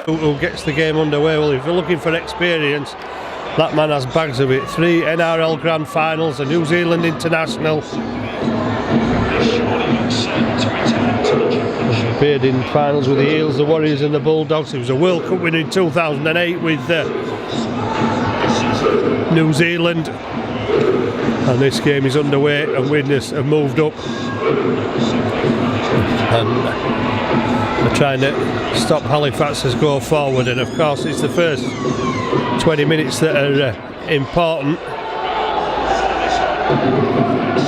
who gets the game underway. Well, if you're looking for experience, that man has bags of it. 3 NRL Grand Finals, a New Zealand International. Appeared in finals with the Eels, the Warriors and the Bulldogs. He was a World Cup winner in 2008 with New Zealand. And this game is underway and Widnes have moved up. And they're trying to stop Halifax's go forward, and of course it's the first 20 minutes that are important.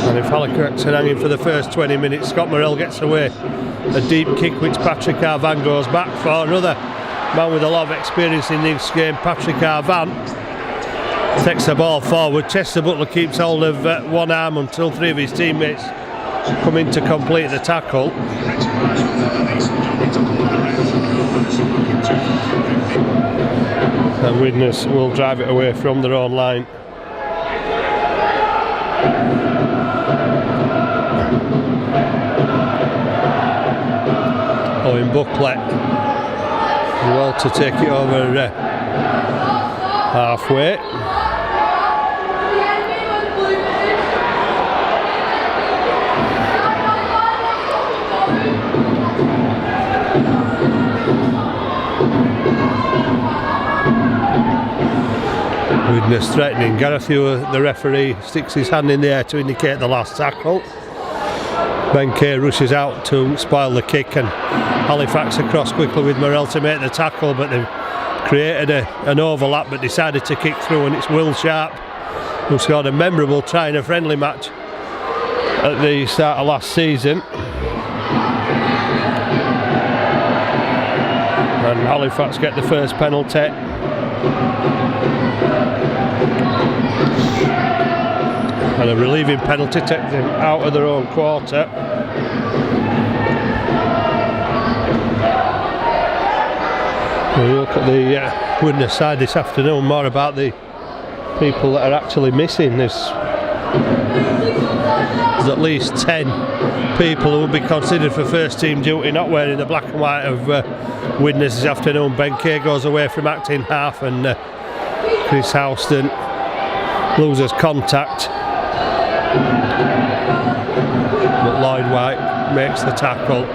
And if Halifax are hanging for the first 20 minutes, Scott Morrell gets away a deep kick which Patrick Arvan goes back for. Another man with a lot of experience in this game, Patrick Arvan, takes the ball forward. Chester Butler keeps hold of one arm until 3 of his teammates come in to complete the tackle. And Widnes will drive it away from their own line. Owen Bucklet well to take it over halfway. Widnes threatening. Gareth Ewer, the referee, sticks his hand in the air to indicate the last tackle. Ben Kay rushes out to spoil the kick, and Halifax across quickly with Morrell to make the tackle, but they've created an overlap but decided to kick through, and it's Will Sharp who scored a memorable try in a friendly match at the start of last season. And Halifax get the first penalty. And a relieving penalty takes them out of their own quarter. When you look at the Widnes side this afternoon, more about the people that are actually missing. There's at least 10 people who will be considered for first team duty not wearing the black and white of Widnes this afternoon. Ben Kay goes away from acting half, and Chris Houston loses contact, but Lloyd White makes the tackle.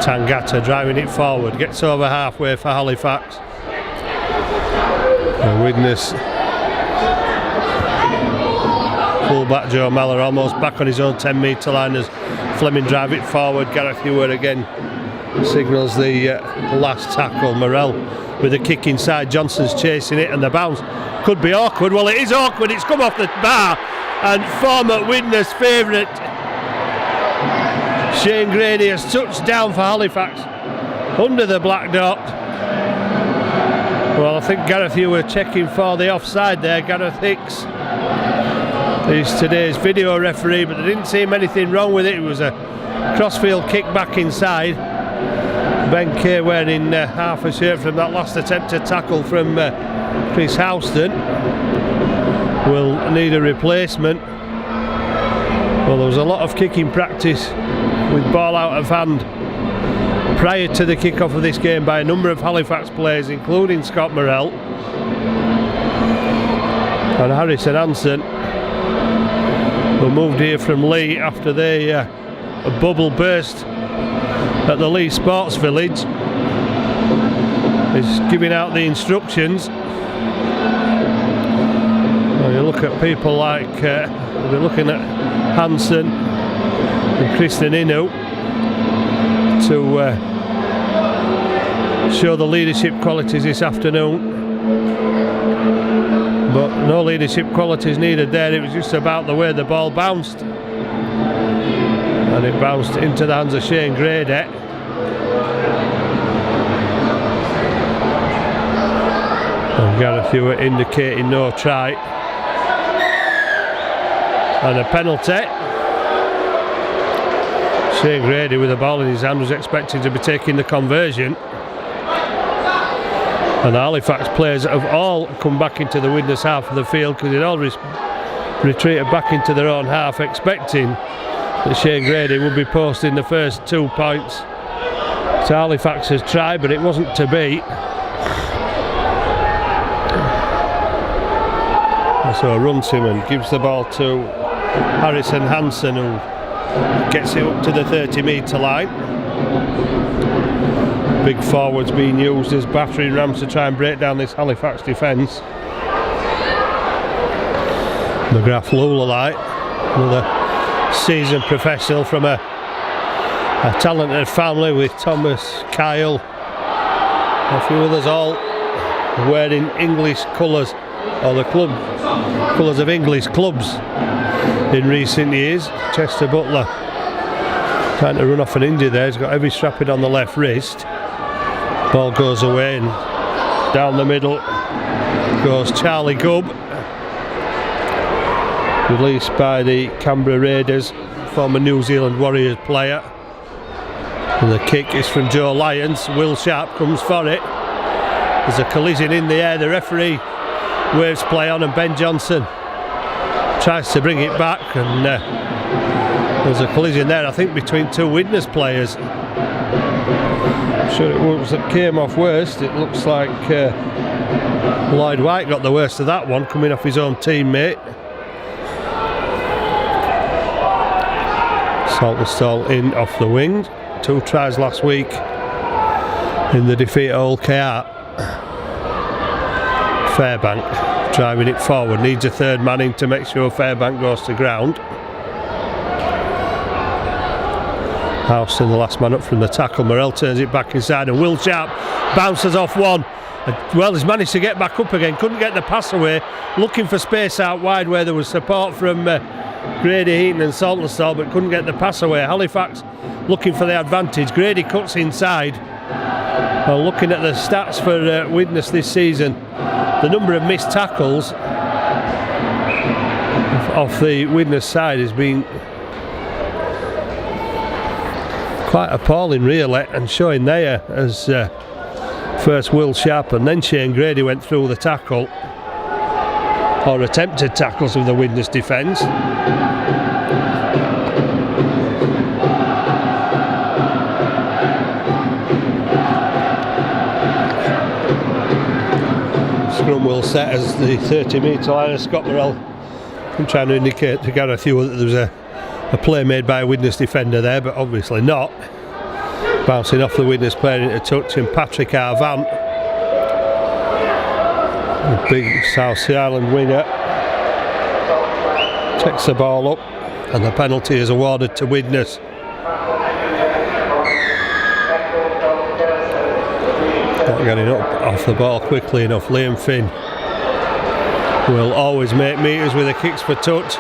Tangata driving it forward, gets over halfway for Halifax. And Widnes fullback Joe Mellor almost back on his own 10-metre line as Fleming drive it forward. Gareth Ewer again signals the last tackle. Morrell with a kick inside, Johnson's chasing it, and the bounce could be awkward. Well, it is awkward, it's come off the bar, and former Widnes favourite Shane Grady has touched down for Halifax under the black dot. Well, I think Gareth Ewer checking for the offside there. Gareth Hicks is today's video referee, but there didn't seem anything wrong with it. It was a crossfield kick back inside. Ben Kay wearing half a shirt from that last attempt to tackle from Chris Houston will need a replacement. Well, there was a lot of kicking practice with ball out of hand prior to the kick-off of this game by a number of Halifax players, including Scott Morrell and Harrison Hansen, who moved here from Leigh after a bubble burst at the Leigh Sports Village. Is giving out the instructions. Well, you look at people like we're looking at Hansen and Kristen Inu to show the leadership qualities this afternoon, but no leadership qualities needed there. It was just about the way the ball bounced, and it bounced into the hands of Shane Grady. And Gareth Ewer indicating no try, and a penalty. Shane Grady with the ball in his hand was expecting to be taking the conversion, and the Halifax players have all come back into the Widnes half of the field because they'd all retreated back into their own half, expecting that Shane Grady would be posting the first 2 points to Halifax's try, but it wasn't to be. So Runciman gives the ball to Harrison Hansen, who gets it up to the 30-metre line. Big forwards being used as battering rams to try and break down this Halifax defence. McGrath Lulalite, another seasoned professional from a talented family with Thomas, Kyle, a few others, all wearing English colours, or the club colours of English clubs in recent years. Chester Butler trying to run off an injury there. He's got heavy strapping on the left wrist. Ball goes away and down the middle goes Charlie Gubb, released by the Canberra Raiders, former New Zealand Warriors player. And the kick is from Joe Lyons. Will Sharp comes for it. There's a collision in the air. The referee waves play on, and Ben Johnson tries to bring it back, and there's a collision there, I think, between 2 Widnes players. I'm sure it was that came off worst. It looks like Lloyd White got the worst of that one, coming off his own teammate. Saltonstall in off the wing. 2 tries last week in the defeat at Hull KR. Fairbank driving it forward, needs a third man in to make sure Fairbank goes to ground. Houston, the last man up from the tackle. Morrell turns it back inside, and Will Sharp bounces off one. Well, he's managed to get back up again, couldn't get the pass away, looking for space out wide where there was support from Grady Heaton and Saltonstall, but couldn't get the pass away. Halifax looking for the advantage. Grady cuts inside. Well, looking at the stats for Widnes this season, the number of missed tackles off the Widnes side has been quite appalling, really, and showing there as first Will Sharp and then Shane Grady went through the tackle, or attempted tackles of the Widnes defence. Scrum will set as the 30-metre line, and Scott Morrell, I'm trying to indicate to Gareth Hewitt that there was a play made by a Widnes defender there, but obviously not. Bouncing off the Widnes player into touch, and Patrick Arvant, the big South Sea Island winger, takes the ball up, and the penalty is awarded to Widnes. Not getting up off the ball quickly enough. Liam Finn will always make meters with the kicks for touch.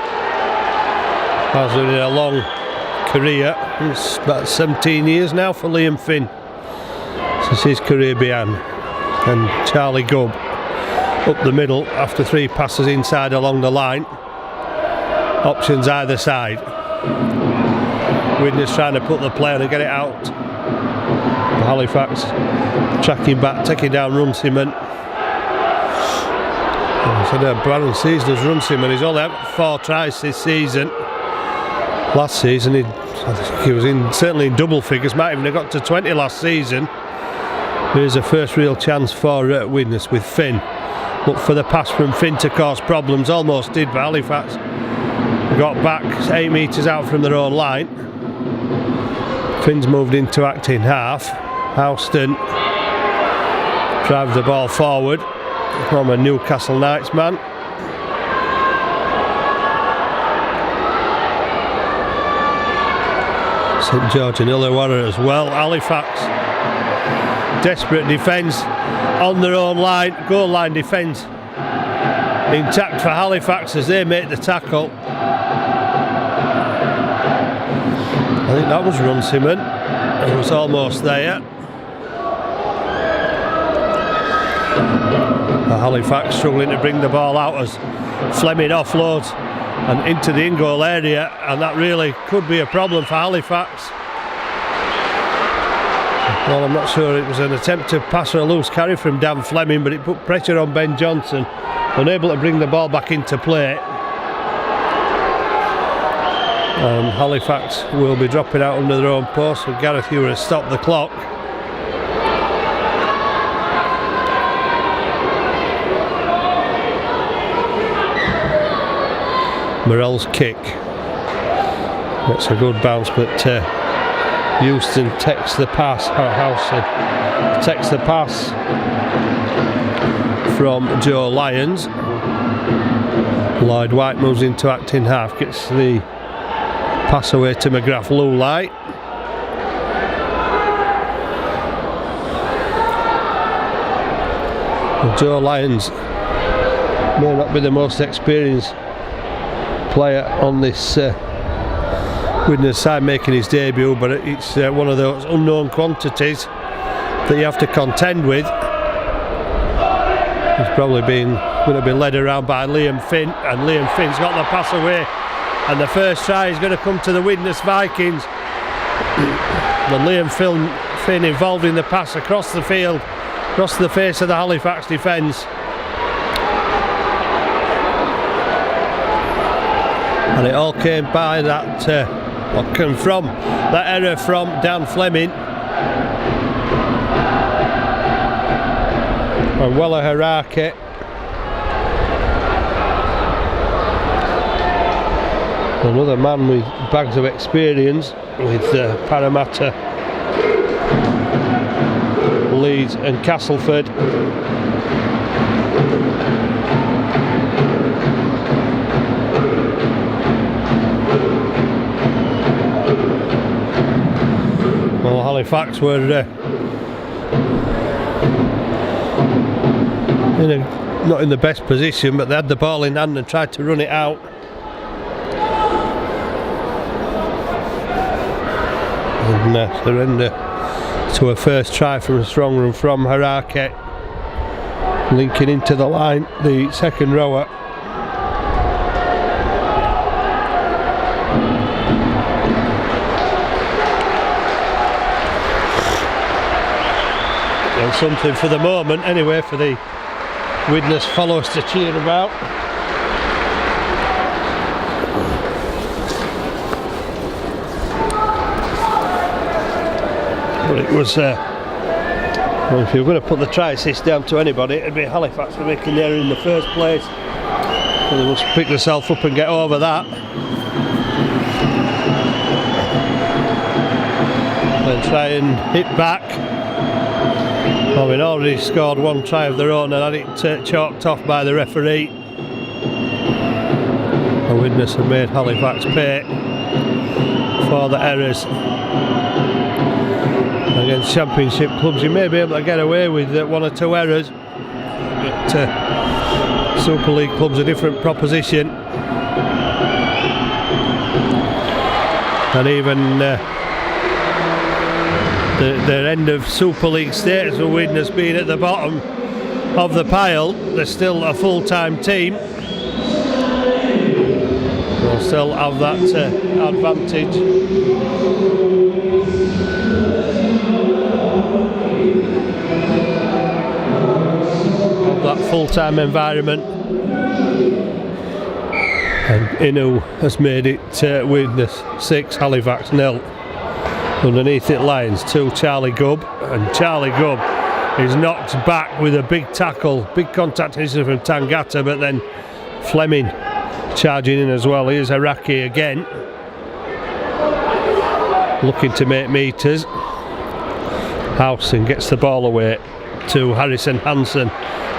Has been in a long career. It's about 17 years now for Liam Finn since his career began. And Charlie Gubb up the middle after 3 passes inside along the line. Options either side. Widnes trying to put the play on and get it out. Halifax tracking back, taking down Runciman. So the Brandon season as Runciman, he's only had 4 tries this season. Last season he was certainly in double figures, might even have got to 20 last season. Here's a first real chance for Widnes with Finn. Look for the pass from Finn to cause problems, almost did, but Halifax got back 8 metres out from their own line. Finn's moved into acting half. Houston drives the ball forward from a Newcastle Knights man. St George and Illawarra as well. Halifax, desperate defence on their own line, goal line defence intact for Halifax as they make the tackle. I think that was Runciman, who was almost there. Halifax struggling to bring the ball out as Fleming offloads and into the in-goal area, and that really could be a problem for Halifax. Well, I'm not sure it was an attempt to pass or a loose carry from Dan Fleming, but it put pressure on Ben Johnson, unable to bring the ball back into play. And Halifax will be dropping out under their own post, so Gareth Ewer has stopped the clock. Morell's kick. That's a good bounce, but Houston takes the pass. Howson takes the pass from Joe Lyons. Lloyd White moves into acting half, gets the pass away to McGrath Lulite. Well, Joe Lyons may not be the most experienced player on this Widnes side making his debut, but it's one of those unknown quantities that you have to contend with. He's probably going to be led around by Liam Finn, and Liam Finn's got the pass away, and the first try is going to come to the Widnes Vikings. The Liam Finn involved in the pass across the field, across the face of the Halifax defence. And it all came by that, from that error from Dan Fleming. And Wella Harake. Another man with bags of experience with Parramatta, Leeds and Castleford. Well, Halifax were not in the best position, but they had the ball in hand and tried to run it out. And surrender to a first try from a strong run from Harake, linking into the line, the second rower. And something for the moment anyway for the Widnes followers to cheer about. But it was well, if you were going to put the try assist down to anybody, it'd be Halifax for making the error in the first place. So they must pick themselves up and get over that. And try and hit back. Having already scored one try of their own and had it chalked off by the referee. The Widnes have made Halifax pay for the errors. Against Championship clubs you may be able to get away with one or two errors, but Super League clubs are a different proposition. And even their end of Super League status with Widnes being at the bottom of the pile, they're still a full-time team. They'll still have that advantage. Of that full-time environment. And Inu has made it Widnes 6, Halifax 0. Underneath it Lions 2, Charlie Gubb, and Charlie Gubb is knocked back with a big tackle, big contact incident from Tangata, but then Fleming charging in as well. Here's Harake again, looking to make metres. Howson gets the ball away to Harrison Hansen.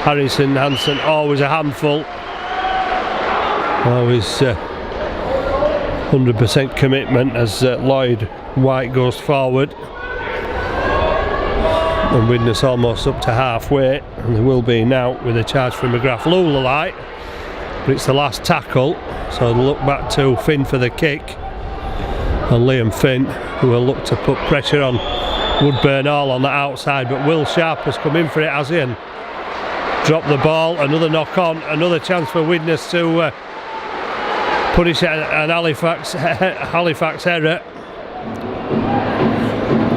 Harrison Hansen, always a handful, always 100% commitment as Lloyd White goes forward. And Widnes almost up to halfway, and they will be now with a charge from McGrath Lulite. But it's the last tackle, so they'll look back to Finn for the kick. And Liam Finn, who will look to put pressure on Woodburn Hall on the outside, but Will Sharp has come in for it, has he? And dropped the ball, another knock on, another chance for Widnes to punish an Halifax error.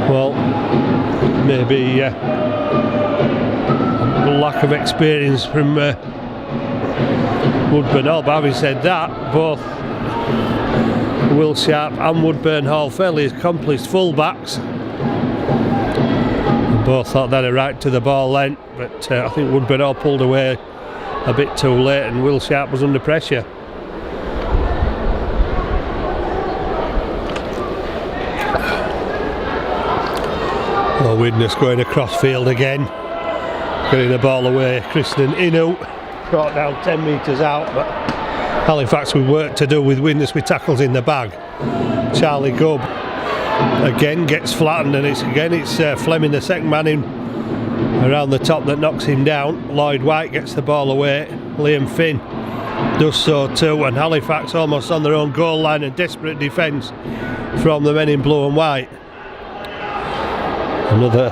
Well, maybe lack of experience from Woodburn Hall, but having said that, both Will Sharp and Woodburn Hall, fairly accomplished full-backs. Both thought they'd a right to the ball length, but I think Woodburn Hall pulled away a bit too late and Will Sharp was under pressure. Oh, Widnes going across field again, getting the ball away. Kristen Inu brought down 10 metres out, but Halifax with work to do with Widnes with tackles in the bag. Charlie Gubb again gets flattened, and it's Fleming, the second man in around the top, that knocks him down. Lloyd White gets the ball away. Liam Finn does so too, and Halifax almost on their own goal line, and desperate defence from the men in blue and white. Another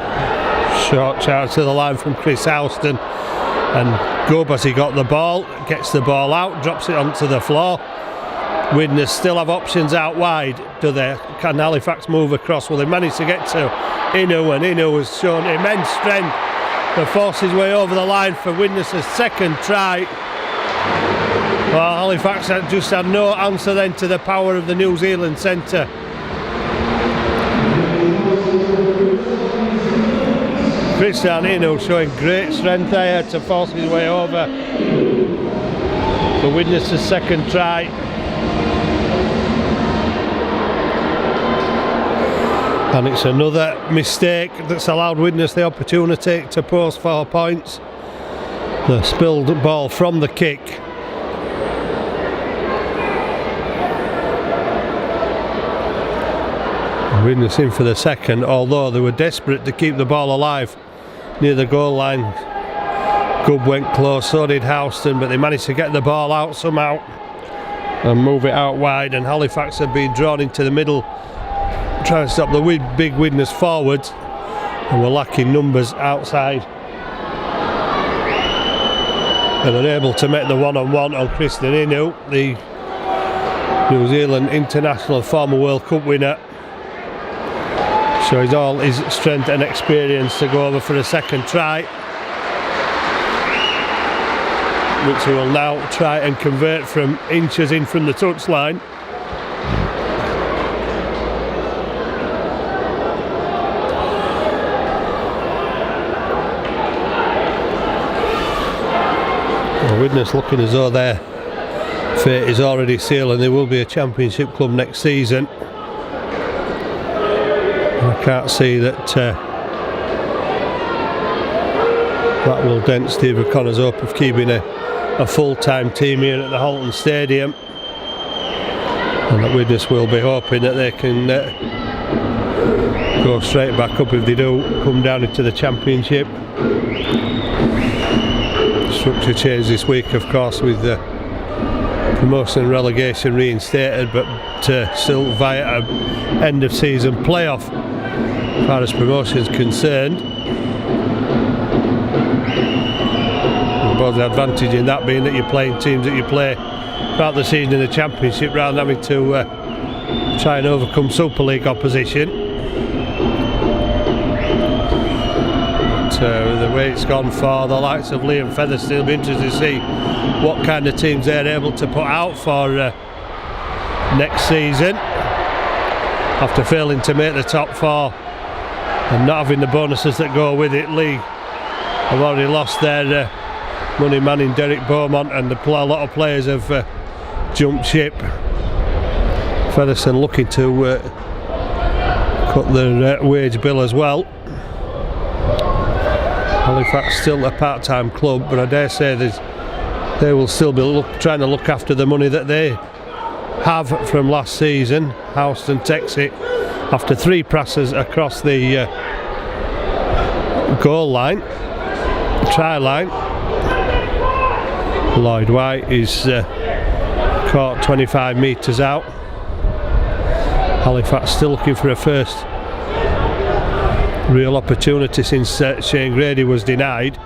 short charge to the line from Chris Houston, and Gubb, as he got the ball, gets the ball out, drops it onto the floor. Widnes still have options out wide, do they? Can Halifax move across? Well, they managed to get to Inu, and Inu has shown immense strength to force his way over the line for Widnes' second try. Well, Halifax just had no answer then to the power of the New Zealand centre. Christian Inu showing great strength there to force his way over for Widnes' second try. And it's another mistake that's allowed Widnes the opportunity to post 4 points. The spilled ball from the kick. Widnes in for the second, although they were desperate to keep the ball alive near the goal line. Gubb went close, so did Houston, but they managed to get the ball out somehow and move it out wide, and Halifax had been drawn into the middle trying to stop the big Widnes forwards, and were lacking numbers outside and unable to make the one-on-one on Kristen Inu, the New Zealand international former World Cup winner. Shows all his strength and experience to go over for a second try, which he will now try and convert from inches in from the touchline. Widnes looking as though their fate is already sealed, and they will be a championship club next season. I can't see that that will dent Steve O'Connor's hope of keeping a full-time team here at the Halton Stadium, and that Widnes will be hoping that they can go straight back up if they do come down into the championship. Structure change this week, of course, with the promotion and relegation reinstated, but still via an end of season playoff as far as promotion is concerned. But the advantage in that being that you're playing teams that you play throughout the season in the championship, rather than having to try and overcome Super League opposition. The way it's gone for the likes of Liam Featherstone, it'll be interesting to see what kind of teams they're able to put out for next season, after failing to make the top 4 and not having the bonuses that go with it. League have already lost their money man in Derek Beaumont, and a lot of players have jumped ship. Featherstone looking to cut their wage bill as well. Halifax still a part-time club, but I dare say they will still be trying to look after the money that they have from last season. Houston takes it after 3 passes across the goal line, try line. Lloyd White is caught 25 metres out. Halifax still looking for a first real opportunity since Shane Grady was denied.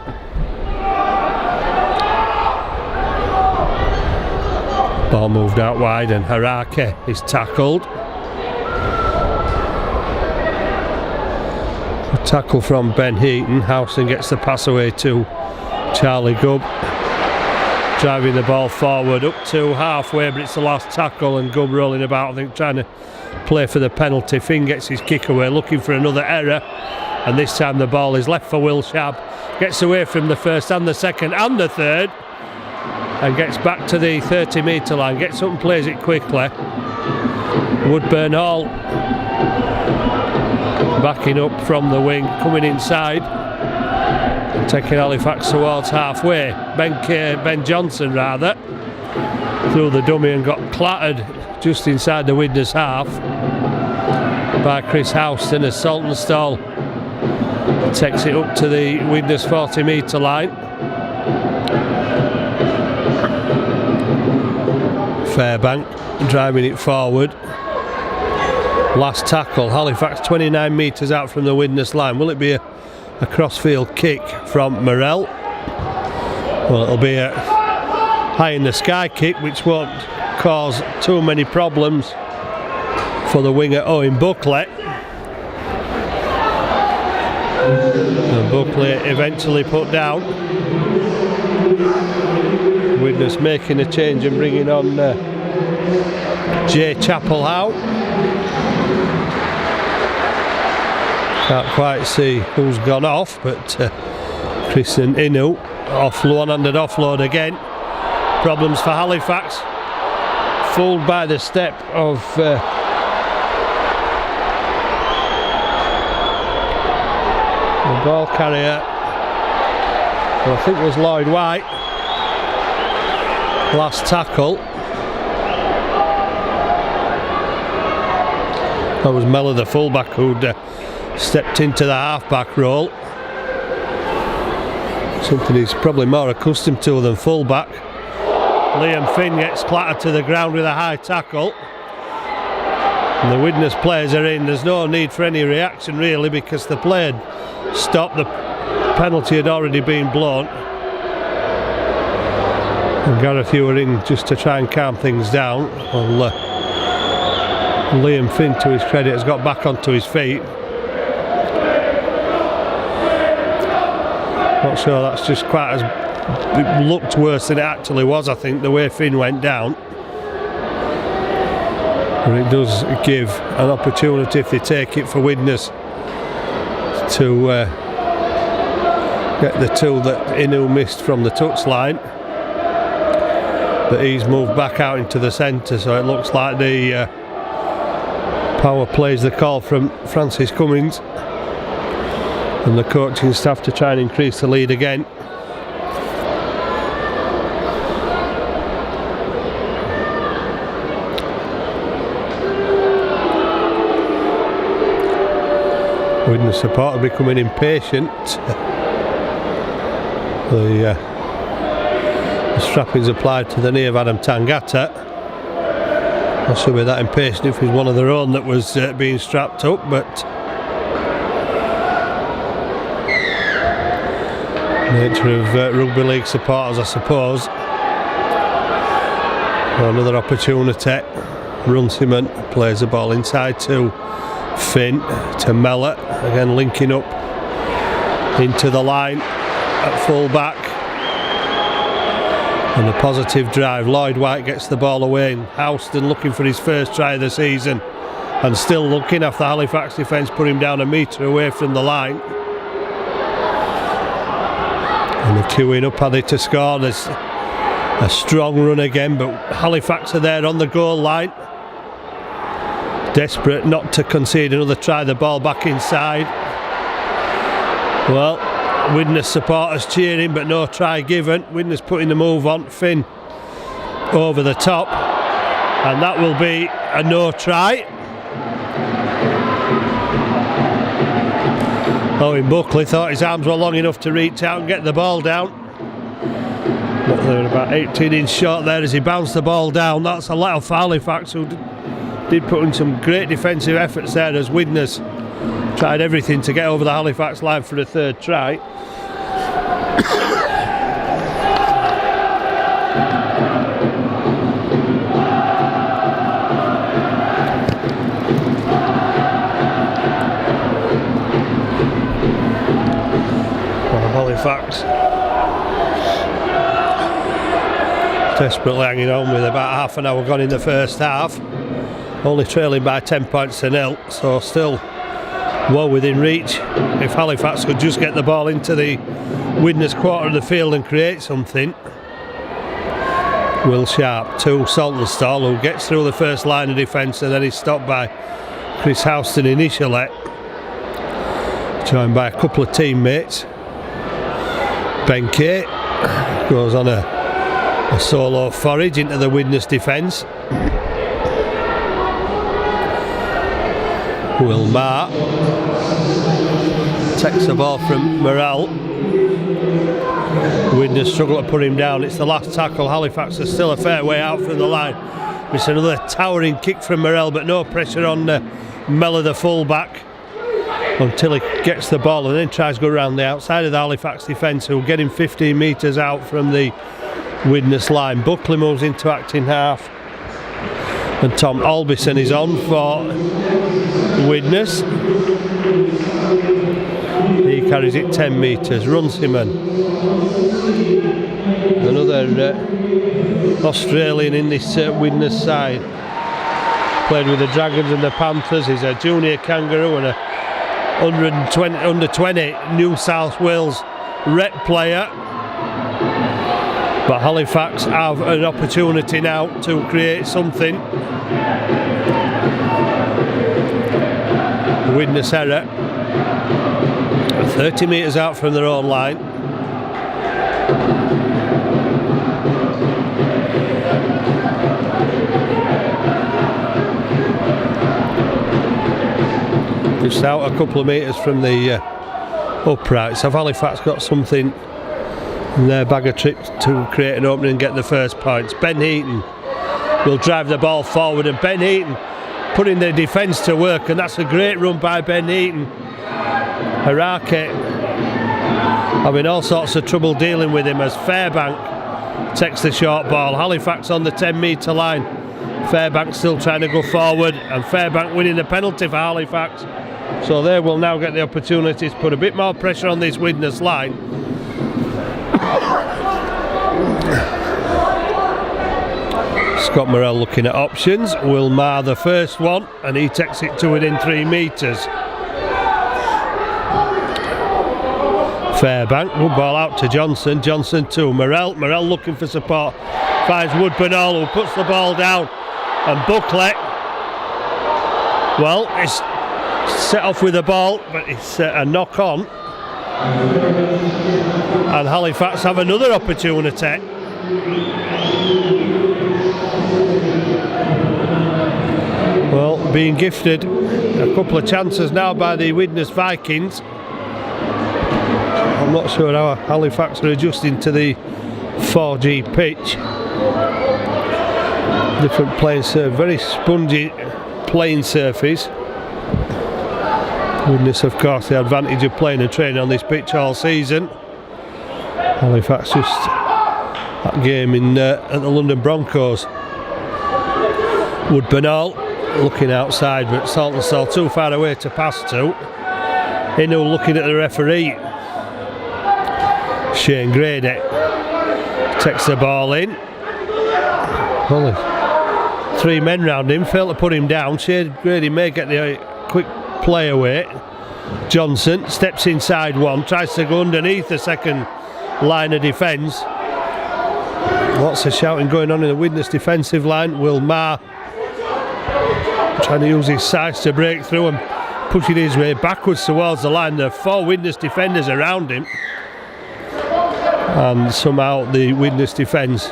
Ball moved out wide, and Harake is tackled. A tackle from Ben Heaton. Howson gets the pass away to Charlie Gubb. driving the ball forward up to halfway, but it's the last tackle, and Gubb rolling about, I think, trying to play for the penalty. Finn gets his kick away, looking for another error, and this time the ball is left for Will Sharp. Gets away from the first and the second and the third, and gets back to the 30-metre line, gets up and plays it quickly. Woodburn Hall backing up from the wing, coming inside and taking Halifax towards halfway. Ben Johnson rather threw the dummy and got clattered just inside the Widnes half by Chris Houston as Saltonstall takes it up to the Widnes 40-metre line. Fairbank driving it forward. Last tackle, Halifax 29 metres out from the Widnes line. Will it be a crossfield kick from Morell? Well, it'll be a high in the sky kick, which won't cause too many problems for the winger Owen Buckley. And Buckley eventually put down. Widnes making a change and bringing on Jay Chapelhow. Can't quite see who's gone off, but Chris and Inu off one-handed offload again. Problems for Halifax. Fooled by the step of the ball carrier, who I think was Lloyd White. Last tackle. That was Mellor, the fullback, who'd stepped into the half-back role. Something he's probably more accustomed to than fullback. Liam Finn gets clattered to the ground with a high tackle. And the Widnes players are in. There's no need for any reaction really, because the play had stopped. The penalty had already been blown. And Gareth, you were in just to try and calm things down. Well, Liam Finn, to his credit, has got back onto his feet. Not sure that's just quite as... It looked worse than it actually was, I think, the way Finn went down. But it does give an opportunity, if they take it, for Widnes to get the two that Inu missed from the touchline. But he's moved back out into the centre, so it looks like the power plays the call from Francis Cummings and the coaching staff to try and increase the lead again. Widnes support are becoming impatient. The strappings applied to the knee of Adam Tangata. Not sure we're that impatient if he's one of their own that was being strapped up, but nature of rugby league supporters, I suppose. Another opportunity. Runciman plays the ball inside to Finn, to Mellor, again linking up into the line at full back. And a positive drive. Lloyd White gets the ball away, and Houston looking for his first try of the season, and still looking after Halifax defence put him down a metre away from the line. And they're queuing up, are they, to score? There's a strong run again, but Halifax are there on the goal line, desperate not to concede another try. The ball back inside. Well, Widnes supporters cheering, but no try given. Widnes putting the move on. Finn over the top, and that will be a no try. Owen Buckley thought his arms were long enough to reach out and get the ball down, but they were about 18 inches short there as he bounced the ball down. That's a let off for Halifax, who did put in some great defensive efforts there as Widnes tried everything to get over the Halifax line for a third try. Halifax Desperately hanging on with about half an hour gone in the first half. Only trailing by 10 points to 0, so still well within reach. If Halifax could just get the ball into the Widnes quarter of the field and create something. Will Sharp to Saltonstall, who gets through the first line of defence, and then he's stopped by Chris Houston initially, joined by a couple of teammates. Ben Kate goes on a solo forage into the Widnes defence. Will Marr takes the ball from Morrell. Widnes struggle to put him down. It's the last tackle. Halifax is still a fair way out from the line. It's another towering kick from Morrell, but no pressure on Mellor, the fullback, until he gets the ball and then tries to go around the outside of the Halifax defence, who will get him 15 metres out from the Widnes line. Buckley moves into acting half, and Tom Albison is on for Widnes. He carries it 10 metres. Runciman, another Australian in this Widnes side. Played with the Dragons and the Panthers. He's a junior Kangaroo and a under 20 New South Wales rep player. But Halifax have an opportunity now to create something. Widnes error. 30 metres out from their own line. Just out a couple of metres from the uprights. Have Halifax got something in their bag of tricks to create an opening and get the first points? Ben Heaton will drive the ball forward, and Ben Heaton putting their defence to work, and that's a great run by Ben Heaton. Harake having all sorts of trouble dealing with him as Fairbank takes the short ball. Halifax on the 10 metre line. Fairbank still trying to go forward, and Fairbank winning the penalty for Halifax. So they will now get the opportunity to put a bit more pressure on this Widnes line. Scott Morrell looking at options. Will Marr the first one, and he takes it to within 3 metres. Fairbank, good ball out to Johnson. Johnson to Morrell. Morrell looking for support. Finds Woodburnall, who puts the ball down. And Buckley, well, it's set off with the ball, but it's a knock on. And Halifax have another opportunity. Well, being gifted a couple of chances now by the Widnes Vikings. I'm not sure how Halifax are adjusting to the 4G pitch. Different playing surface, very spongy playing surface. Widnes, of course, the advantage of playing and training on this pitch all season. Halifax just that game in at the London Broncos. Woodburnall looking outside, but Saltonstall too far away to pass to. Inu looking at the referee. Shane Grady takes the ball in. Only 3 men round him, failed to put him down. Shane Grady may get the quick play away. Johnson steps inside one, tries to go underneath the second line of defence. Lots of shouting going on in the Widnes defensive line. Will Marr trying to use his size to break through and pushing his way backwards towards the line. There are 4 Widnes defenders around him, and somehow the Widnes defence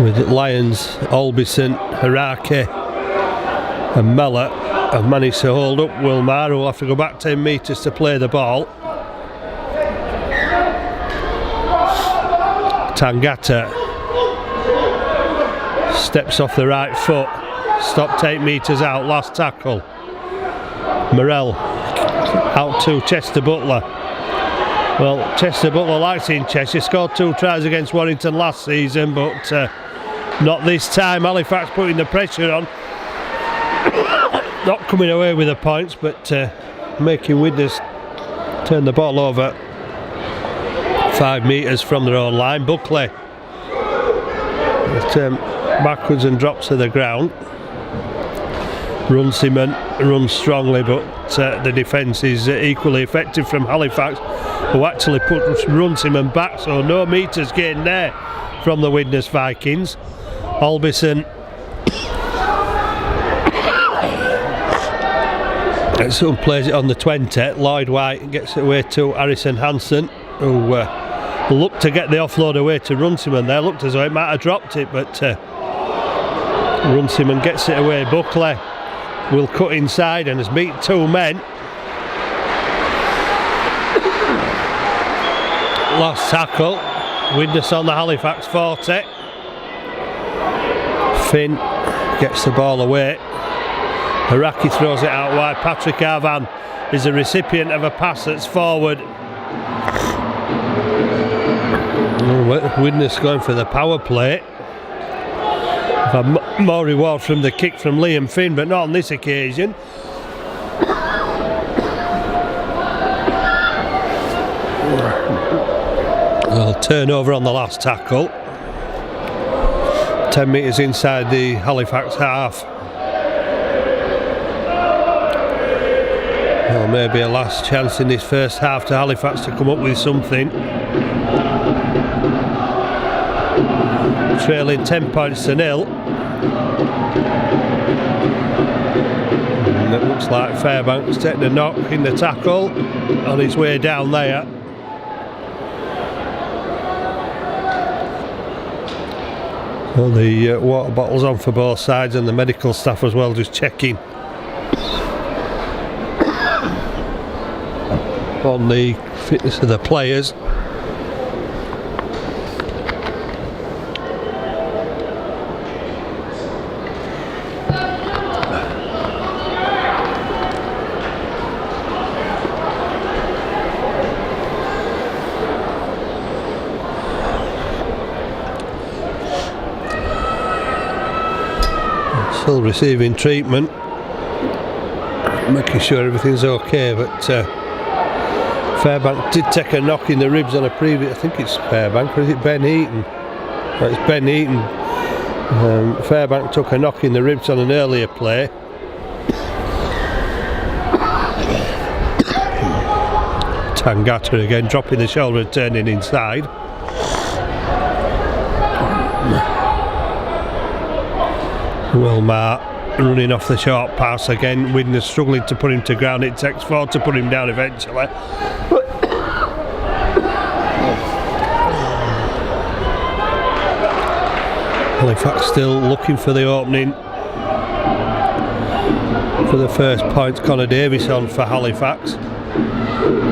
with Lyons, Albison, Harake and Mellor have managed to hold up Will Marr, who will have to go back 10 metres to play the ball. Tangata steps off the right foot, stopped 8 metres out, last tackle. Morrell out to Chester Butler. Well, Chester Butler likes it in Chester, scored 2 tries against Warrington last season, but not this time. Halifax putting the pressure on, not coming away with the points, but making Widnes turn the ball over 5 metres from their own line. Buckley Backwards and drops to the ground. Runciman runs strongly, but the defence is equally effective from Halifax, who actually puts Runciman back, so no metres gained there from the Widnes Vikings. Albison soon plays it on the 20. Lloyd White gets it away to Harrison Hansen, who looked to get the offload away to Runciman there. Looked as though it might have dropped it, but Runciman gets it away. Buckley will cut inside and has beat two men. Last tackle, Widnes on the Halifax 40. Finn gets the ball away. Haraki throws it out wide. Patrick Arvan is the recipient of a pass that's forward. Widnes going for the power play. Have had more reward from the kick from Liam Finn, but not on this occasion. Well, turnover on the last tackle. 10 metres inside the Halifax half. Well, maybe a last chance in this first half to Halifax to come up with something. Trailing 10 points to 0. And it looks like Fairbank's taking a knock in the tackle on his way down there. Well, the water bottles on for both sides and the medical staff as well, just checking on the fitness of the players. Still receiving treatment, making sure everything's okay, but Fairbank did take a knock in the ribs on a previous, I think it's Fairbank, or is it Ben Eaton? No, it's Ben Eaton. Fairbank took a knock in the ribs on an earlier play. Tangata again dropping the shoulder and turning inside. Wilmar running off the short pass again. Widnes struggling to put him to ground. It takes 4 to put him down eventually. Halifax still looking for the opening for the first point. Connor Davis on for Halifax.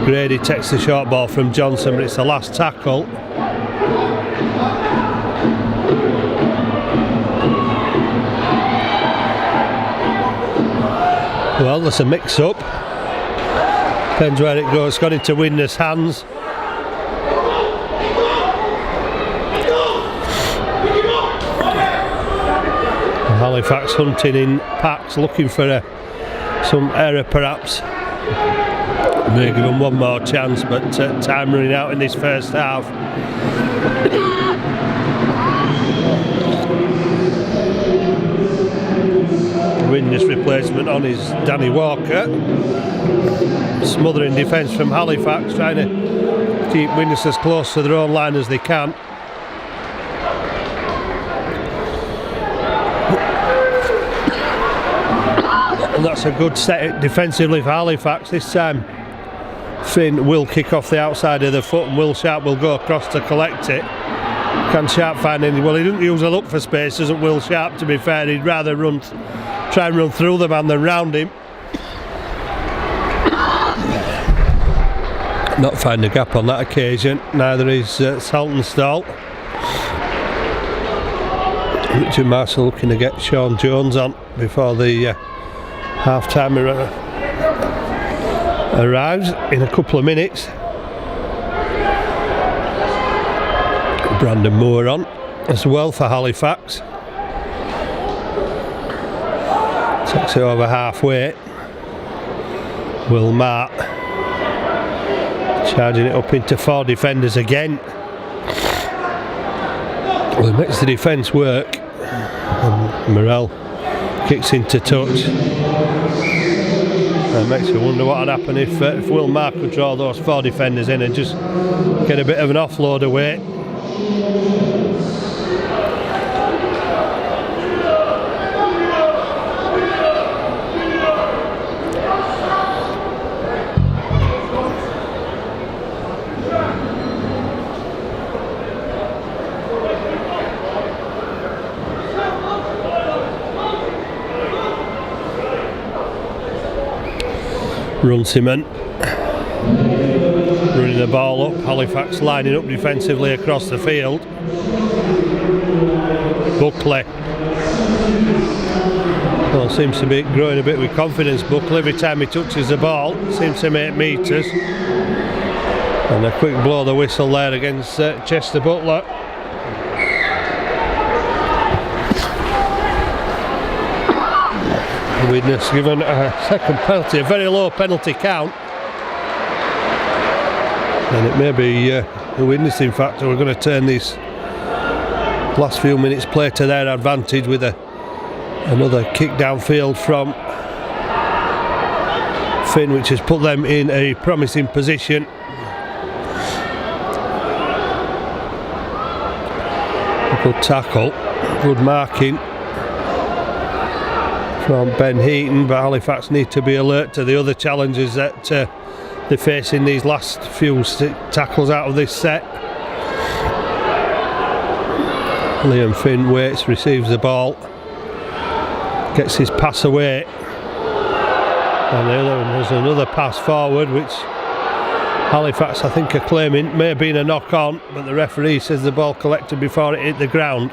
Grady takes the short ball from Johnson, but it's the last tackle. Well, there's a mix-up. Depends where it goes. It's gone into Widnes' hands. Halifax hunting in packs, looking for some error perhaps. May give them one more chance, but time running out in this first half. Widnes replacement on is Danny Walker. Smothering defence from Halifax, trying to keep Widnes as close to their own line as they can. And that's a good set defensively for Halifax. This time Finn will kick off the outside of the foot and Will Sharp will go across to collect it. Can Sharp find any? Well, he doesn't usually look for space, doesn't Will Sharp, to be fair. He'd rather try and run through the man than round him. Not find a gap on that occasion. Neither is Saltonstall. Richard Marshall looking to get Sean Jones on before the half-time arrives in a couple of minutes. Brandon Moore on as well for Halifax. Takes it over halfway. Will Mart charging it up into 4 defenders again. Well, it makes the defence work, and Morel kicks into touch. It makes you wonder what would happen if Will Mark could draw those 4 defenders in and just get a bit of an offload away. Runciman running the ball up, Halifax lining up defensively across the field. Buckley, well, seems to be growing a bit with confidence. Buckley, every time he touches the ball, seems to make metres. And a quick blow the whistle there against Chester Butler. Widnes given a second penalty, a very low penalty count, and it may be the Widnes in fact who are going to turn these last few minutes play to their advantage with another kick downfield from Finn, which has put them in a promising position. A good tackle, good marking from Ben Heaton, but Halifax need to be alert to the other challenges that they're facing these last few tackles out of this set. Liam Finn waits, receives the ball, gets his pass away, and there's another pass forward which Halifax I think are claiming may have been a knock on, but the referee says the ball collected before it hit the ground.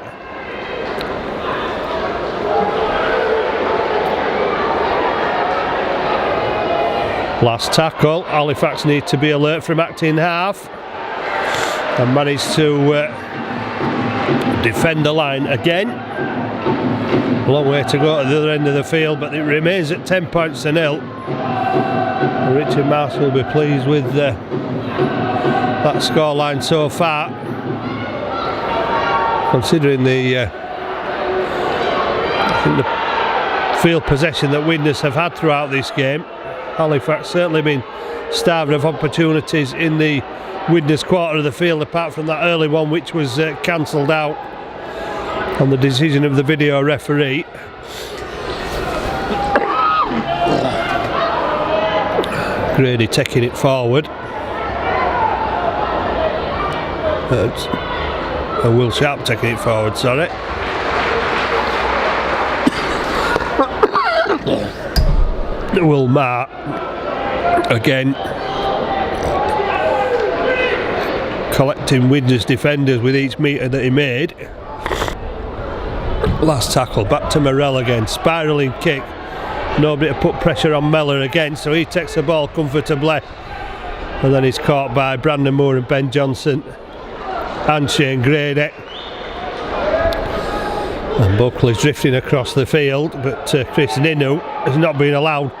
Last tackle, Halifax need to be alert from acting half and managed to defend the line again. A long way to go to the other end of the field, but it remains at 10 points to 0. Richard Marsh will be pleased with that scoreline so far, considering I think the field possession that Widnes have had throughout this game. Halifax certainly been starved of opportunities in the Widnes quarter of the field, apart from that early one which was cancelled out on the decision of the video referee. Grady taking it forward. Will Sharp taking it forward, sorry. Will Mark again collecting Widnes defenders with each metre that he made. Last tackle, back to Morel again, spiralling kick, nobody to put pressure on Mellor again, so he takes the ball comfortably, and then he's caught by Brandon Moore and Ben Johnson and Shane Grady. And Buckley's drifting across the field, but Chris Ninu has not been allowed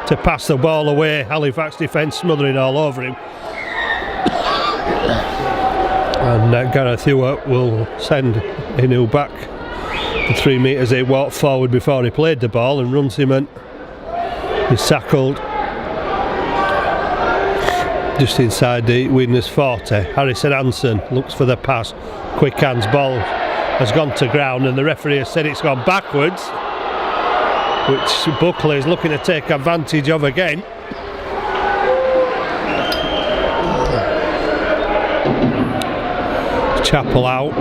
to pass the ball away. Halifax defence smothering all over him. And Gareth Hewitt will send Inu back the 3 metres he walked forward before he played the ball, and Runciman is tackled just inside the Widnes 40. Harrison Hansen looks for the pass, quick hands, ball has gone to ground, and the referee has said it's gone backwards, which Buckley is looking to take advantage of again. Chappell out.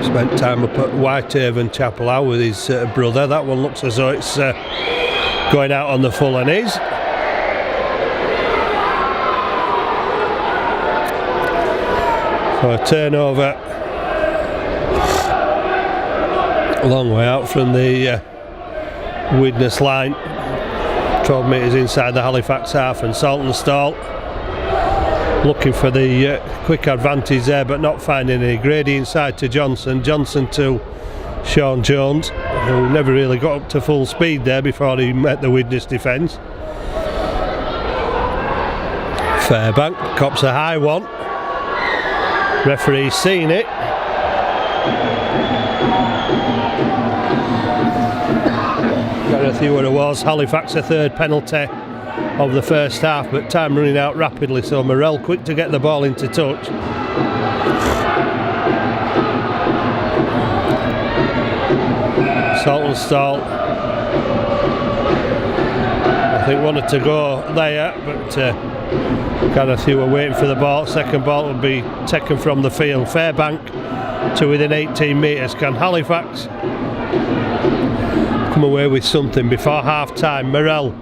Spent time up at Whitehaven, Chappell out with his brother. That one looks as though it's going out on the full, and is. So a turnover a long way out from the Widnes line, 12 metres inside the Halifax half, and Saltonstall looking for the quick advantage there, but not finding any. Grady inside to Johnson, Johnson to Sean Jones, who never really got up to full speed there before he met the Widnes defence. Fairbank cops a high one. Referee's seen it. Got see what it was. Halifax a third penalty of the first half, but time running out rapidly, so Morell quick to get the ball into touch. Saltonstall, I think, wanted to go there, but Gareth were waiting for the ball. Second ball will be taken from the field. Fairbank to within 18 metres. Can Halifax come away with something before half time? Morell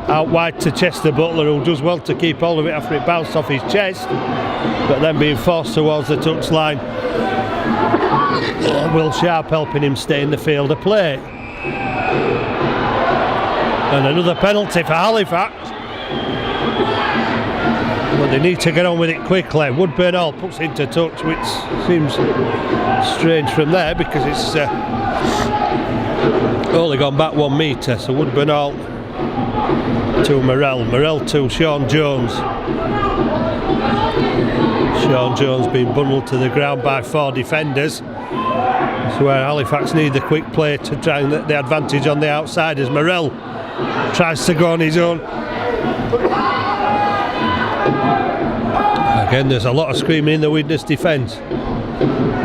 out wide to Chester Butler, who does well to keep hold of it after it bounced off his chest, but then being forced towards the touchline. Will Sharp helping him stay in the field of play. And another penalty for Halifax. But they need to get on with it quickly. Woodburn Hall puts into touch, which seems strange from there because it's only gone back 1 metre. So Woodburn Hall to Morell. Morell to Sean Jones. Sean Jones being bundled to the ground by 4 defenders. That's where Halifax need the quick play to try and get the advantage on the outside as Morell tries to go on his own. Again, there's a lot of screaming in the Widnes defence.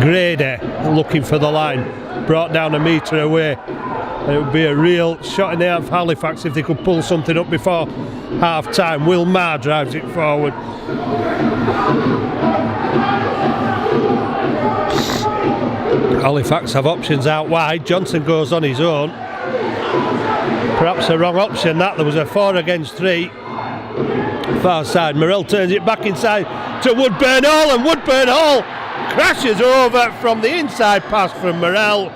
Grady looking for the line, brought down 1 metre away. And it would be a real shot in the arm for Halifax if they could pull something up before half time. Will Marr drives it forward. Halifax have options out wide. Johnson goes on his own. Perhaps a wrong option that. There was a 4 against 3. Far side. Morell turns it back inside to Woodburn Hall, and Woodburn Hall crashes over from the inside pass from Morell.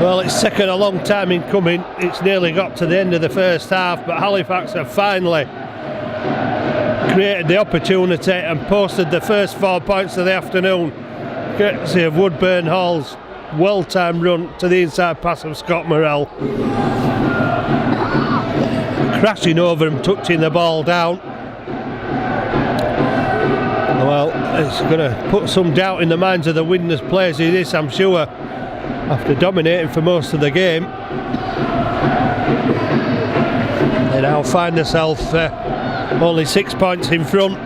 Well, it's taken a long time in coming. It's nearly got to the end of the first half, but Halifax have finally created the opportunity and posted the first 4 points of the afternoon, courtesy of Woodburn Hall's well-timed run to the inside pass of Scott Morell. Crashing over and touching the ball down. Well, it's going to put some doubt in the minds of the Widnes players in this, I'm sure, after dominating for most of the game. They now find themselves only 6 points in front.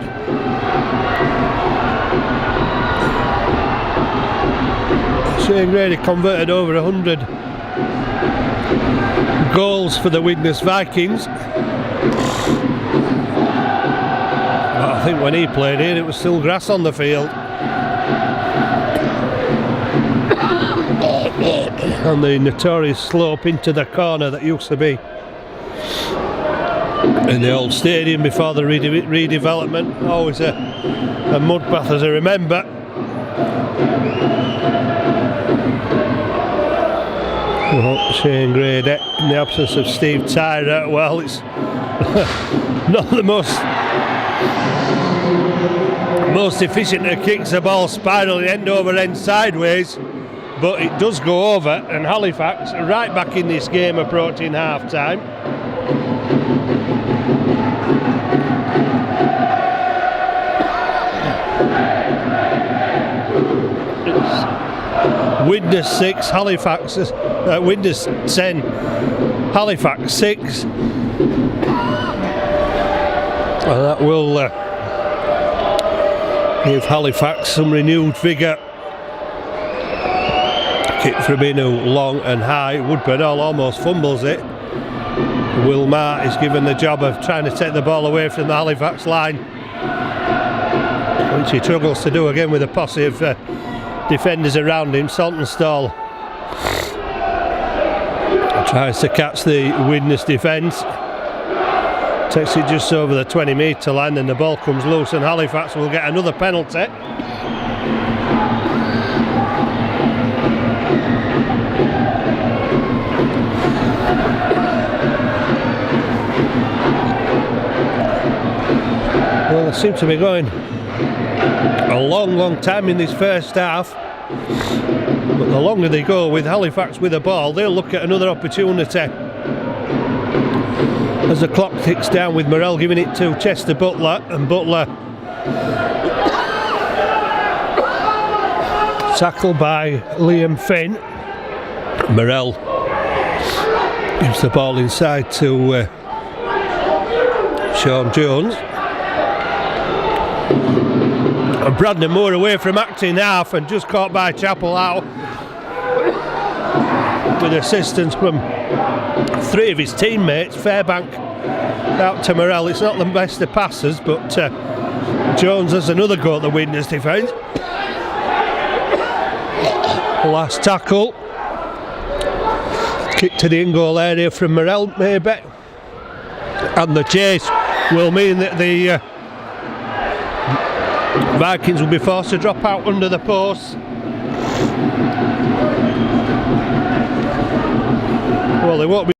Shane Grady converted over 100 goals for the Widnes Vikings. But I think when he played here, it was still grass on the field. On the notorious slope into the corner that used to be in the old stadium before the redevelopment. Always a mud bath, as I remember. Well, Shane Grady, in the absence of Steve Tyrer, well, it's not the most efficient of kicks, the ball spiraling end over end sideways, but it does go over, and Halifax are right back in this game approaching half time. Widnes 6, Halifax, Widnes 10, Halifax 6. And that will give Halifax some renewed vigour. Kick from Inu, long and high. Woodburn Hall almost fumbles it. Will Marr is given the job of trying to take the ball away from the Halifax line, which he struggles to do again with a posse of defenders around him. Saltonstall tries to catch the Widnes defence, takes it just over the 20 metre line, and the ball comes loose, and Halifax will get another penalty. Well, they seem to be going a long time in this first half. But the longer they go with Halifax with the ball, they'll look at another opportunity. As the clock ticks down with Morrell giving it to Chester Butler, and Butler tackled by Liam Finn. Morrell gives the ball inside to Sean Jones. And Brandon Moore away from acting half and just caught by Chappell out with assistance from 3 of his teammates. Fairbank out to Morrell. It's not the best of passes, but Jones has another go at the Widnes defence. Last tackle. Kick to the in-goal area from Morrell, maybe. And the chase will mean that the Vikings will be forced to drop out under the post. Well, they won't be.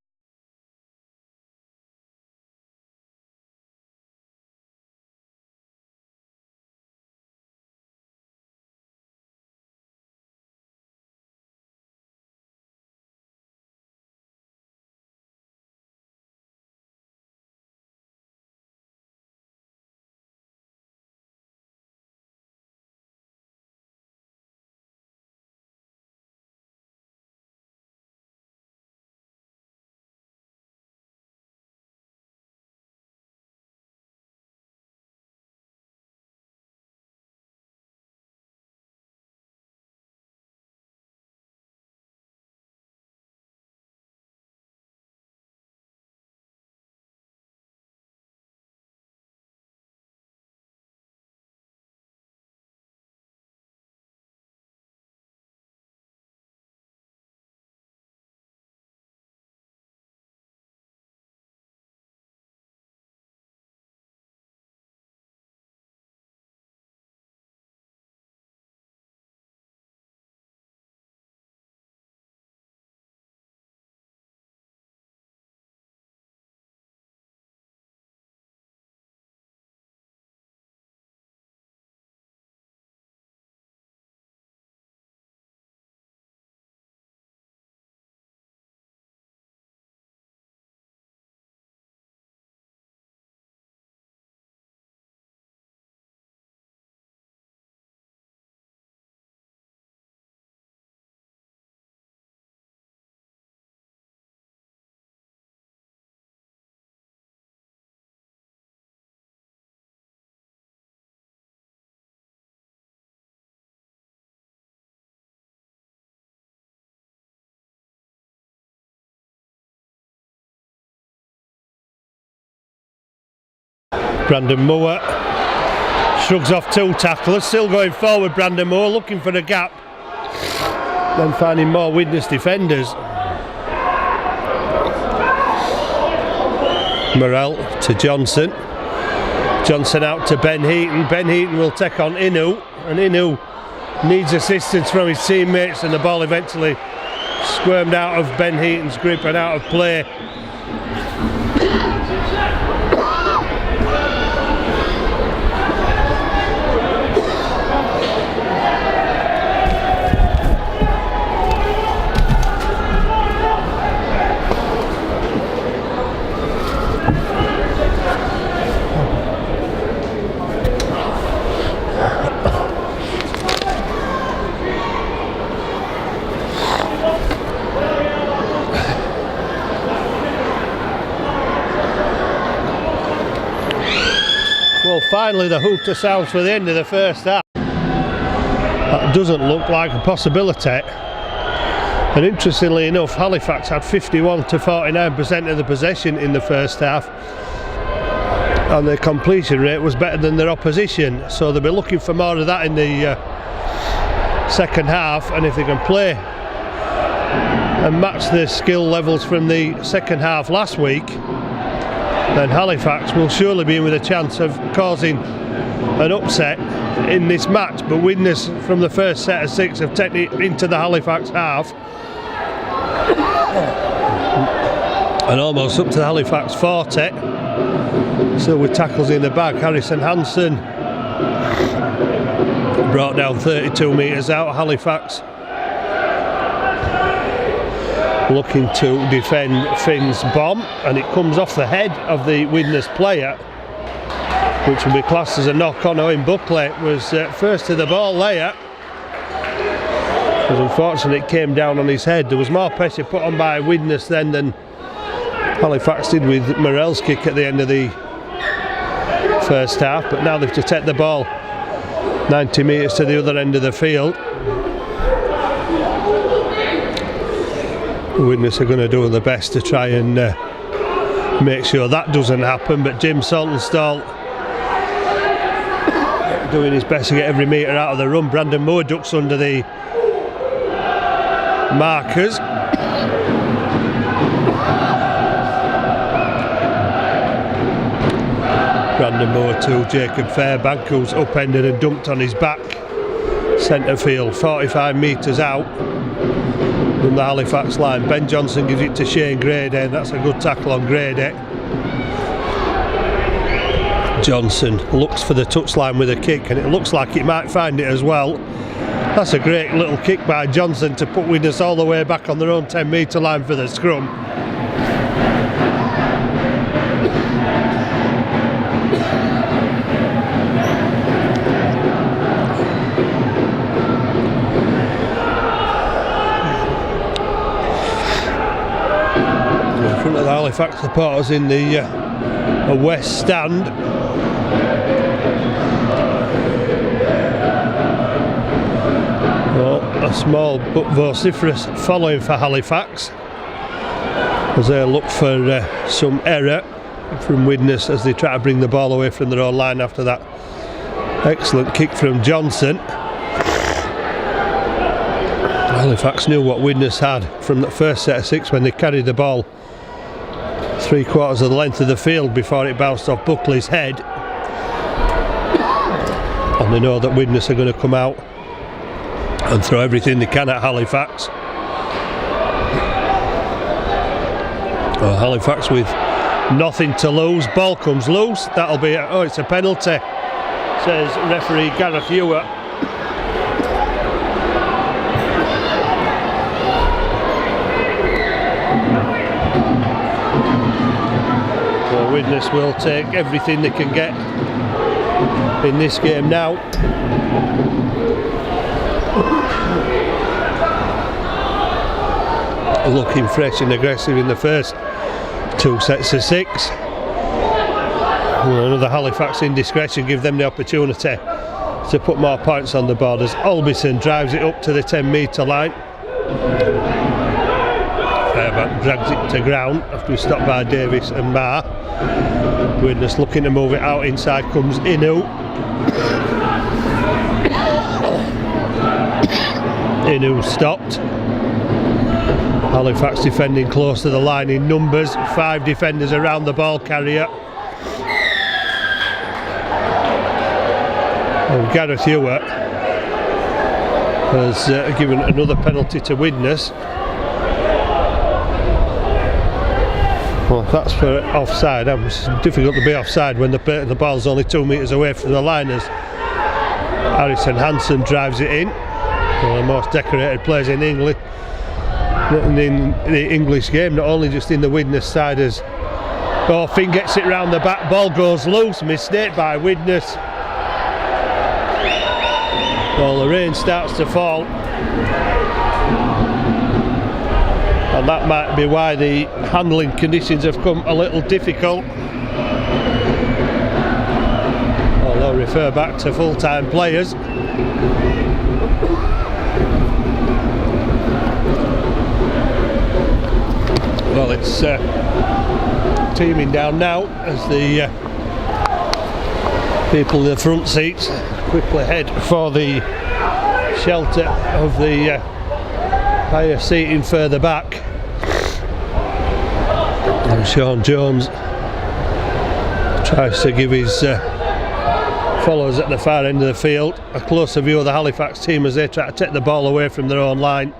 Brandon Moore shrugs off 2 tacklers, still going forward. Brandon Moore looking for a gap, then finding more Widnes defenders. Morrell to Johnson. Johnson out to Ben Heaton. Ben Heaton will take on Inu, and Inu needs assistance from his teammates, and the ball eventually squirmed out of Ben Heaton's grip and out of play. Well, finally the hooter sounds for the end of the first half. That doesn't look like a possibility. And interestingly enough, Halifax had 51 to 49% of the possession in the first half, and their completion rate was better than their opposition, so they'll be looking for more of that in the second half. And if they can play and match the skill levels from the second half last week, then Halifax will surely be in with a chance of causing an upset in this match. But Widnes from the first set of 6 have taken it into the Halifax half and almost up to the Halifax 40. So with tackles in the bag, Harrison Hansen Brought down 32 metres out. Halifax looking to defend Finn's bomb, and it comes off the head of the Widnes player, which will be classed as a knock-on. Owen Buckley was first to the ball there. It was unfortunate it came down on his head. There was more pressure put on by Widnes then than Halifax did with Morell's kick at the end of the first half, but now they've to take the ball 90 metres to the other end of the field. Widnes are going to do their best to try and make sure that doesn't happen, but Jim Saltonstall doing his best to get every metre out of the run. Brandon Moore ducks under the markers. Brandon Moore to Jacob Fairbank, who's upended and dumped on his back. Centre field, 45 metres out from the Halifax line. Ben Johnson gives it to Shane Grady, and that's a good tackle on Grady. Johnson looks for the touchline with a kick, and it looks like he might find it as well. That's a great little kick by Johnson to put Widnes all the way back on their own 10 metre line for the scrum. In front of the Halifax supporters in the west stand. A small but vociferous following for Halifax as they look for some error from Widnes as they try to bring the ball away from their own line after that excellent kick from Johnson. Halifax knew what Widnes had from the first set of 6 when they carried the ball 3/4 of the length of the field before it bounced off Buckley's head, and they know that Widnes are going to come out and throw everything they can at Halifax. Well, Halifax with nothing to lose. Ball comes loose. That'll be it's a penalty, says referee Gareth Ewart. Well, Widnes will take everything they can get in this game now. Looking fresh and aggressive in the first 2 sets of 6. Another Halifax indiscretion give them the opportunity to put more points on the board as Albison drives it up to the 10 metre line. Fairbank drags it to ground after he stopped by Davis and Marr. Widnes looking to move it out. Inside comes Inu. Inu stopped. Halifax defending close to the line in numbers. 5 defenders around the ball carrier. And Gareth Ewart has given another penalty to Widnes. Well, that's for offside. It's difficult to be offside when the ball's only 2 metres away from the line as Harrison Hansen drives it in. One of the most decorated players in England. In the English game, not only just in the Widnes side, as Finn gets it round the back, ball goes loose, mistake by Widnes. Well, the rain starts to fall, and that might be why the handling conditions have come a little difficult. Well, they'll refer back to full-time players. Well, it's teaming down now as the people in the front seats quickly head for the shelter of the higher seating further back. And Sean Jones tries to give his followers at the far end of the field a closer view of the Halifax team as they try to take the ball away from their own line.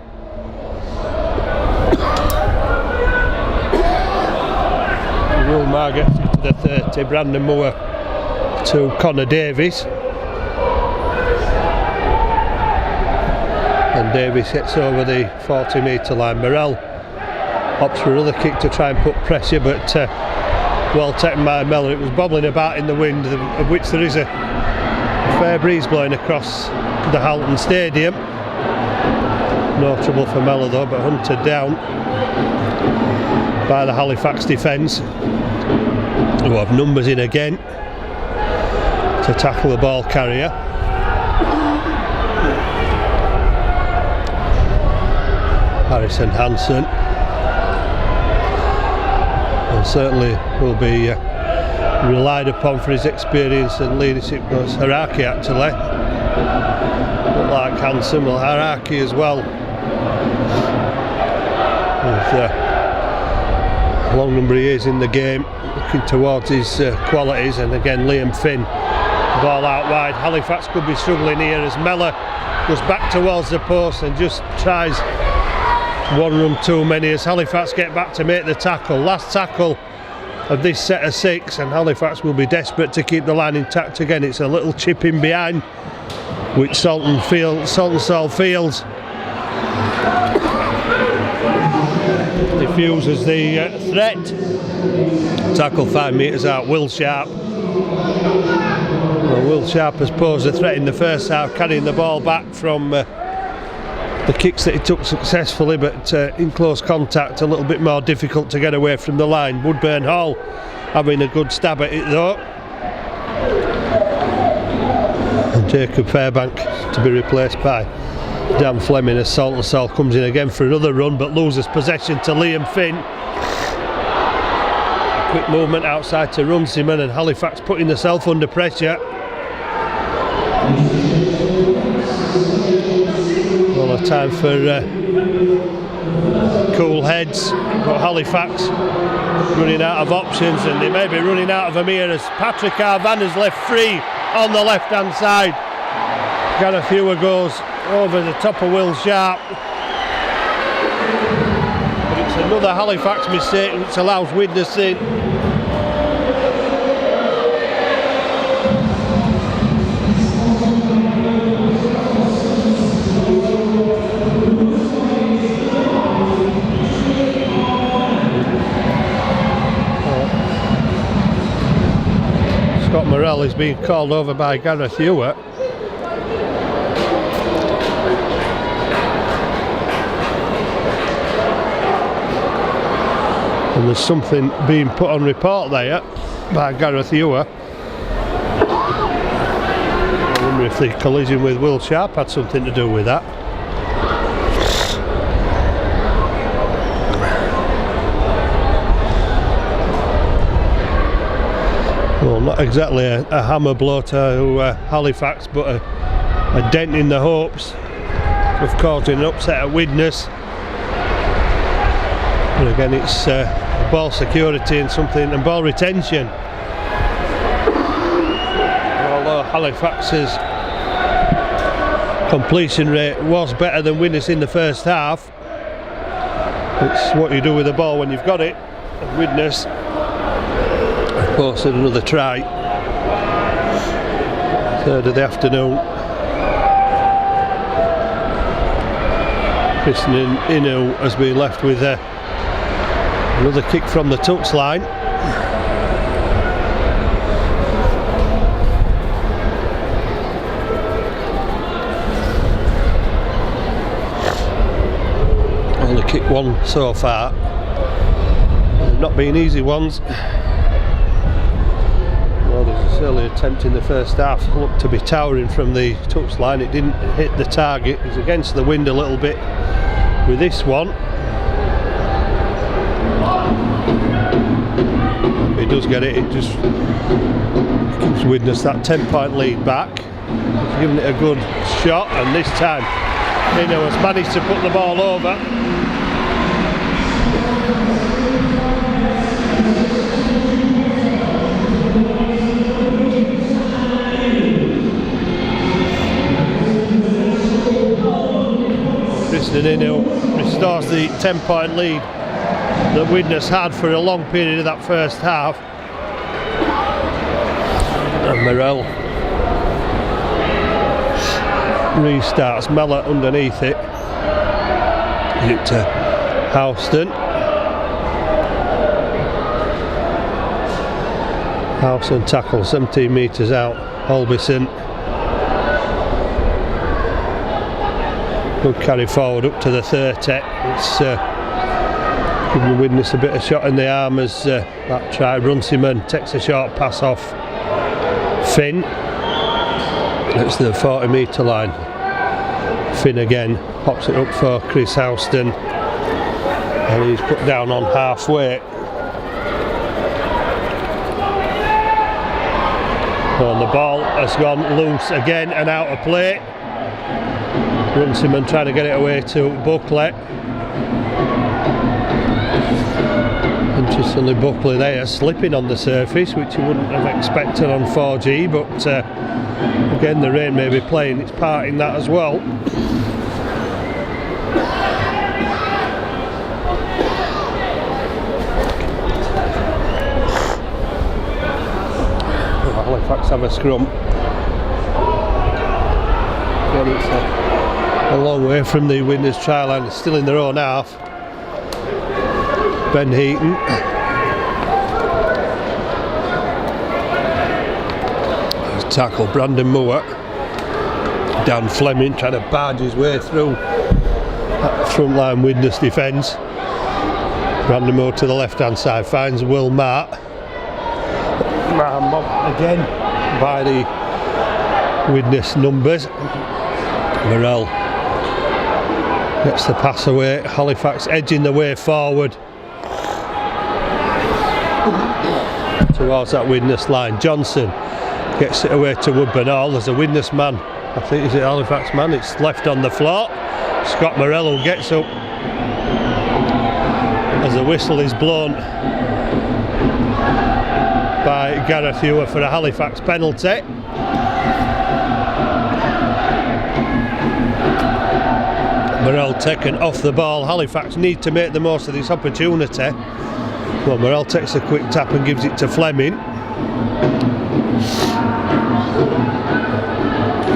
Will Marr gets it to the 30, Brandon Moore to Connor Davis. And Davies hits over the 40 metre line. Morrell opts for another kick to try and put pressure, but well taken by Mellor. It was bobbling about in the wind, of which there is a fair breeze blowing across the Halton Stadium. No trouble for Mellor though, but hunted down by the Halifax defence, who have numbers in again to tackle the ball carrier. Harrison Hansen, and certainly will be relied upon for his experience and leadership. Goes Haraki actually, not like Hansen, well Haraki as well. With a long number of years in the game, looking towards his qualities. And again Liam Finn, ball out wide. Halifax could be struggling here as Mellor goes back towards the post and just tries one run too many as Halifax get back to make the tackle. Last tackle of this set of 6, and Halifax will be desperate to keep the line intact again. It's a little chip in behind which Salton Salt Fields diffuses the threat. Tackle 5 metres out. Will Sharp. Well, Will Sharp has posed a threat in the first half, carrying the ball back from the kicks that he took successfully, but in close contact a little bit more difficult to get away from the line. Woodburn Hall having a good stab at it though. And Jacob Fairbank to be replaced by Dan Fleming as Salton Salt comes in again for another run, but loses possession to Liam Finn. Quick movement outside to Runciman, and Halifax putting themselves under pressure. Well, a time for cool heads, but Halifax running out of options, and they may be running out of them here as Patrick Arvan is left free on the left hand side. Gareth Hewer goes over the top of Will Sharp, but it's another Halifax mistake which allows Widnes in. Scott Morrell is being called over by Gareth Hewer. And there's something being put on report there by Gareth Hewer. I wonder if the collision with Will Sharp had something to do with that. Well, not exactly a hammer blow to Halifax, but a dent in the hopes of causing an upset at Widnes. And again, it's ball security and ball retention. Although Halifax's completion rate was better than Widnes in the first half, it's what you do with the ball when you've got it. And Widnes posted another try, third of the afternoon. Christian Inu has been left with another kick from the touchline. Only kicked one so far. They've not been easy ones. Well, there's an early attempt in the first half, looked to be towering from the touchline. It didn't hit the target. It was against the wind a little bit with this one. He does get it, it just gives Widnes that 10-point lead back. He's given it a good shot, and this time Inu has managed to put the ball over. Christian Inu restores the 10-point lead that Widnes had for a long period of that first half. And Morrell restarts, Mellor underneath it. Give it to Houston. Houston tackle 17 metres out. Albison. Good carry forward up to the 30. It's giving Widnes a bit of shot in the arm as that try. Runciman takes a short pass off Finn. That's the 40 metre line. Finn again pops it up for Chris Houston, and he's put down on halfway. And the ball has gone loose again and out of play. Runciman trying to get it away to Buckley. Interestingly, Buckley there slipping on the surface, which you wouldn't have expected on 4G, but again the rain may be playing its part in that as well. Halifax have a scrum. Again, it's a long way from the Widnes try line, still in their own half. Ben Heaton. Tackle Brandon Moore. Dan Fleming trying to barge his way through that front line Widnes defence. Brandon Moore to the left hand side finds Will Mart. Mobbed again by the Widnes numbers. Morell gets the pass away. Halifax edging the way forward towards that Widnes line. Johnson gets it away to Woodburn Hall. There's a Widnes man, I think it's a Halifax man, it's left on the floor. Scott Morell gets up as the whistle is blown by Gareth Ewer for a Halifax penalty. Morell taken off the ball. Halifax need to make the most of this opportunity. Well, Morell takes a quick tap and gives it to Fleming.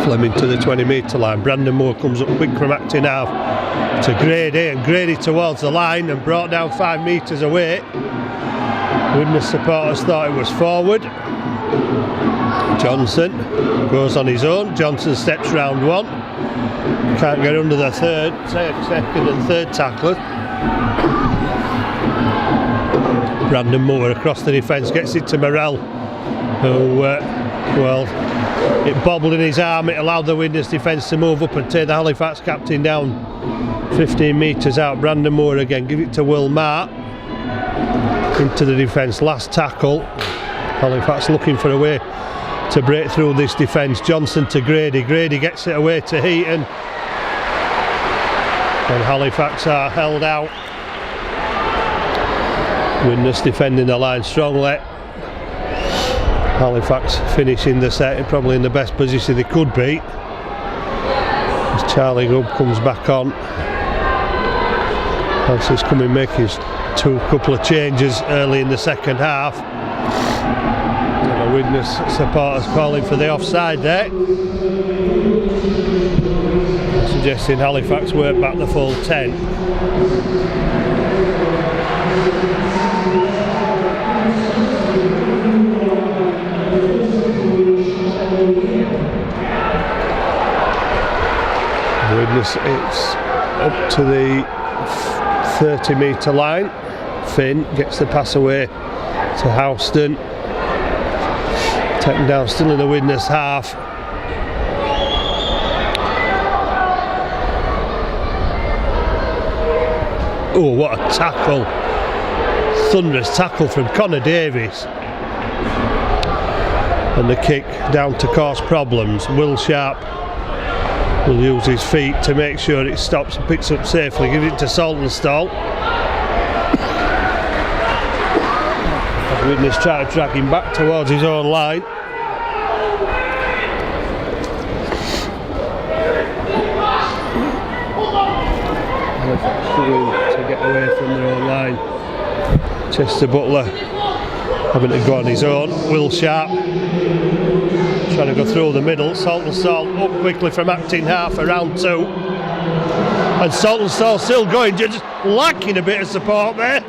Fleming to the 20 metre line. Brandon Moore comes up quick from acting half to Grady, and Grady towards the line and brought down 5 metres away. Widnes supporters thought it was forward. Johnson goes on his own. Johnson steps round one. Can't get under the second and third tackler. Brandon Moore across the defence gets it to Morell, who, well, it bobbled in his arm. It allowed the Widnes defence to move up and take the Halifax captain down 15 metres out. Brandon Moore again, give it to Will Mart. Into the defence, last tackle. Halifax looking for a way to break through this defence. Johnson to Grady. Grady gets it away to Heaton. And Halifax are held out. Widnes defending the line strongly. Halifax finishing the set probably in the best position they could be. As Charlie Gubb comes back on. Francis coming making his couple of changes early in the second half. And the Widnes supporters calling for the offside there, suggesting Halifax work back the full 10. Widnes, it's up to the 30 metre line. Finn gets the pass away to Houston. Taken down still in the Widnes half. Oh, what a tackle. Thunderous tackle from Connor Davies. And the kick down to cause problems. Will Sharp will use his feet to make sure it stops and picks up safely. Give it to Saltonstall. Widnes try to drag him back towards his own line. Struggling to get away from their own line. Chester Butler having to go on his own. Will Sharp trying to go through the middle. Saltonstall up quickly from acting half, around 2. And Saltonstall still going, just lacking a bit of support there.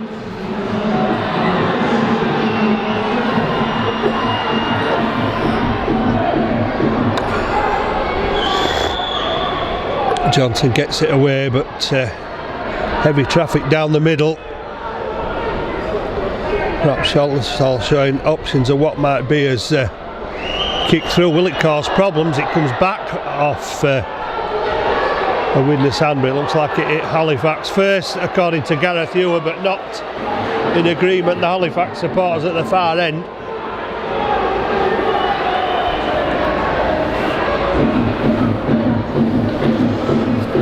Johnson gets it away, but heavy traffic down the middle. Perhaps Saltonstall showing options of what might be as kick through. Will it cause problems? It comes back off a Widnes hand, but it looks like it hit Halifax first, according to Gareth Ewer, but not in agreement. The Halifax supporters at the far end.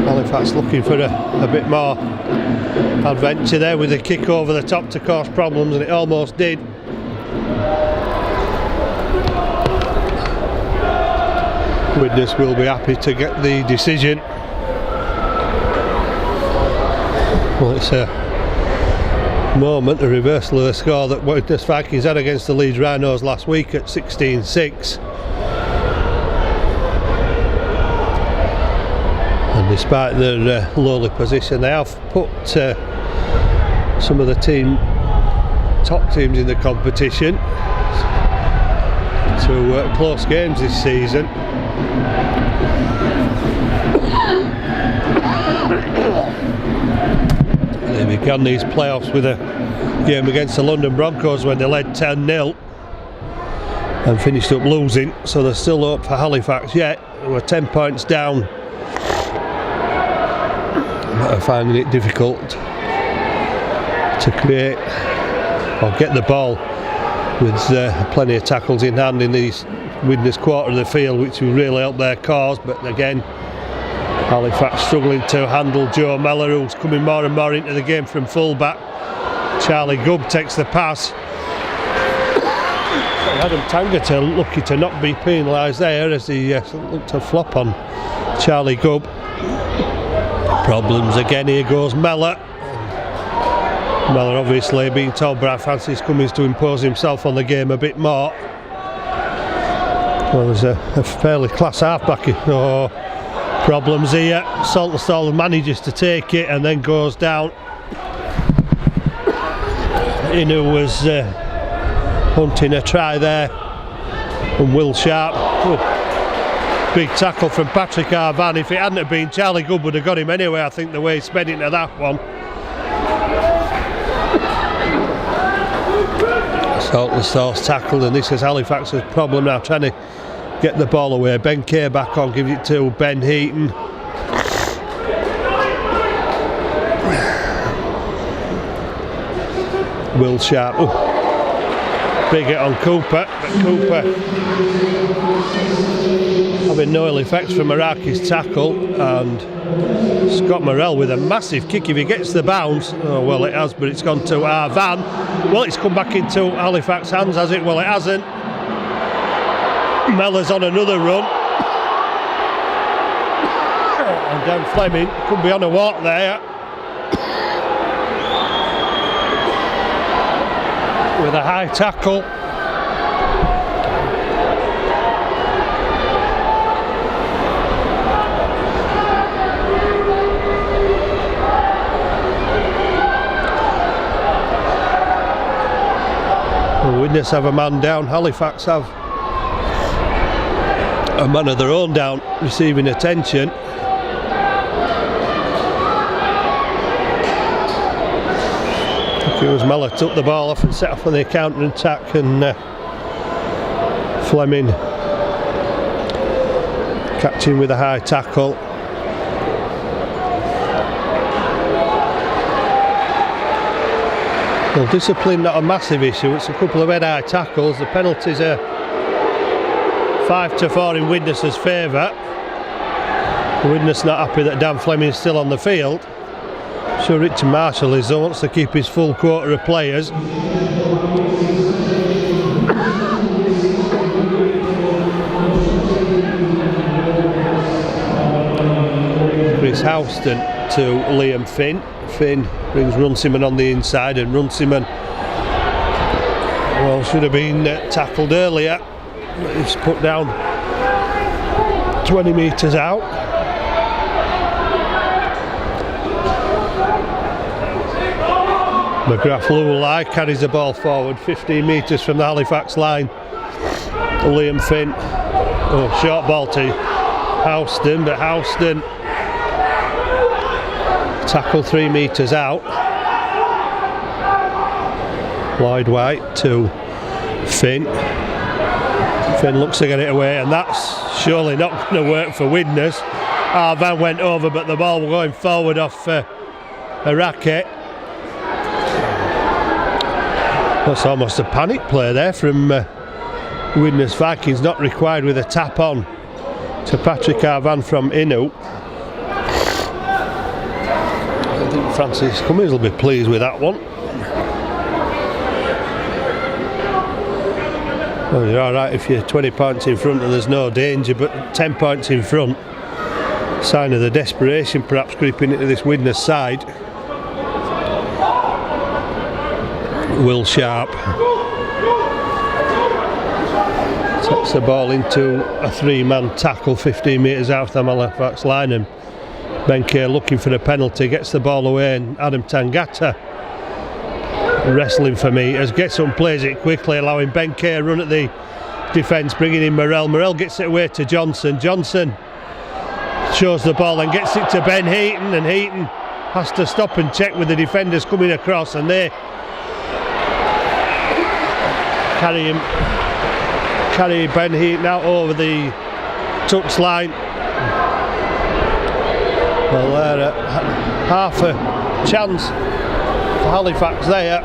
Halifax looking for a bit more adventure there with the kick over the top to cause problems, and it almost did. Widnes will be happy to get the decision. Well, it's a moment, a reversal of the score that Widnes Vikings had against the Leeds Rhinos last week at 16-6. And despite their lowly position, they have put some of the top teams in the competition to close games this season. They began these playoffs with a game against the London Broncos when they led 10-0 and finished up losing, so they're still up for Halifax yet. They were 10 points down, but are finding it difficult to create or get the ball with plenty of tackles in hand in the Widnes quarter of the field, which will really help their cause. But again, Halifax struggling to handle Joe Mellor, who's coming more and more into the game from full-back. Charlie Gubb takes the pass. Adam Tangata lucky to not be penalised there as he looked to flop on Charlie Gubb. Problems again, here goes Mellor. Mellor obviously being told by Francis Cummins to impose himself on the game a bit more. Well, there's a fairly class half-back. Oh, problems here. Saltonstall manages to take it and then goes down. Inu was hunting a try there, and Will Sharp. Oh, big tackle from Patrick Arvan. If it hadn't have been, Charlie Gubb would have got him anyway, I think, the way he sped into that one. Saltonstall's tackled, and this is Halifax's problem now, trying to get the ball away. Ben Kay back on, gives it to Ben Heaton. Will Sharp, big hit on Cooper, but Cooper having no ill effects from Maraki's tackle, and Scott Morrell with a massive kick if he gets the bounce. Oh well, it has, but it's gone to Arvan. Well, it's come back into Halifax hands, has it? Well, it hasn't. Mellor's on another run, and Dan Fleming could be on a walk there with a high tackle. Widnes have a man down, Halifax have a man of their own down, receiving attention. It was Mellor took the ball off and set off on the counter attack, and Fleming catching with a high tackle. Well, discipline not a massive issue, it's a couple of head-high tackles. The penalties are 5-4 in Widnes' favour. Widnes not happy that Dan Fleming's still on the field. Sure, Richard Marshall is, though, wants to keep his full quota of players. Chris Houston to Liam Finn. Finn brings Runciman on the inside, and Runciman, well, should have been tackled earlier. He's put down 20 metres out. McGrath Lulai carries the ball forward 15 metres from the Halifax line. Liam Finn, short ball to Houston, but Houston tackle 3 metres out. Lloyd White to Finn. Finn looks to get it away, and that's surely not going to work for Widnes. Van went over, but the ball going forward off a racket. That's almost a panic play there from Widnes Vikings, not required, with a tap on to Patrick Arvan from Inu. I think Francis Cummins will be pleased with that one. Well, you're alright if you're 20 points in front and there's no danger, but 10 points in front, sign of the desperation perhaps creeping into this Widnes side. Will Sharp takes the ball into a 3-man tackle 15 metres out of the Halifax line, and Ben Kerr looking for a penalty, gets the ball away, and Adam Tangata wrestling for meters, gets up and plays it quickly, allowing Ben Kerr run at the defence, bringing in Morrell. Morrell gets it away to Johnson. Johnson shows the ball and gets it to Ben Heaton, and Heaton has to stop and check with the defenders coming across, and they carry Ben Heaton out over the touch line. Well, they're half a chance for Halifax there.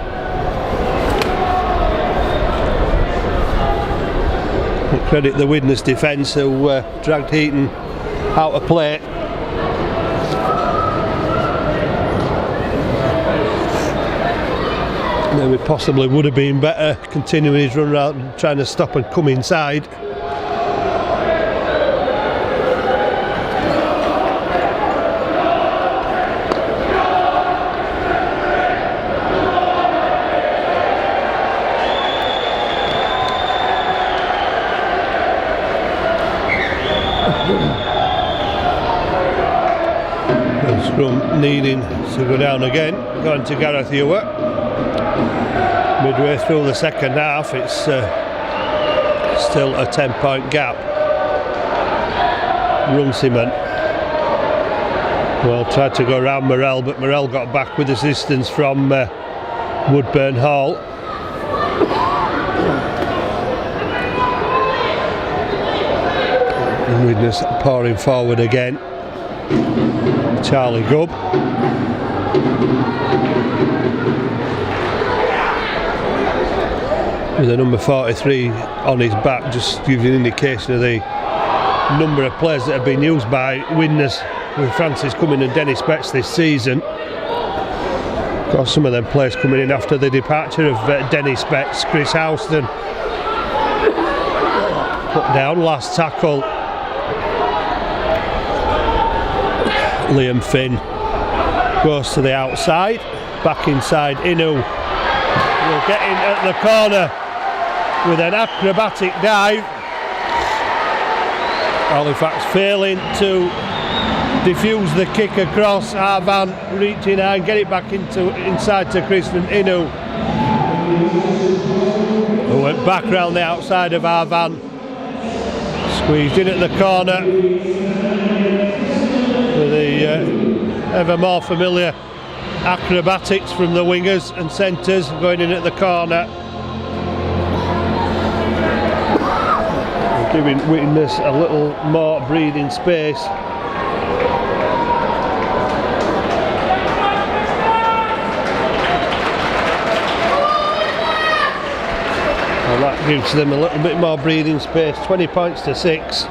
Credit the Widnes defence who dragged Heaton out of play. Maybe possibly would have been better continuing his run around, trying to stop and come inside. The scrum needing to go down again, going to Gareth Ewer. Midway through the second half, it's still a 10-point gap. Runciman, well, tried to go around Morrell, but Morrell got back with assistance from Woodburn Hall. And Widnes pouring forward again. Charlie Gubb. With a number 43 on his back, just gives you an indication of the number of players that have been used by Widnes, with Francis Cummins and Dennis Betts this season. Got some of them players coming in after the departure of Dennis Betts. Chris Houston put down, last tackle. Liam Finn goes to the outside, back inside. Inu will get in at the corner with an acrobatic dive. Halifax failing to defuse the kick across. Arvan reaching high and get it back inside to Chris from Inu, who went back round the outside of Arvan, squeezed in at the corner with the ever more familiar acrobatics from the wingers and centres, going in at the corner, giving Widnes a little more breathing space. And that gives them a little bit more breathing space. 20 points to 6.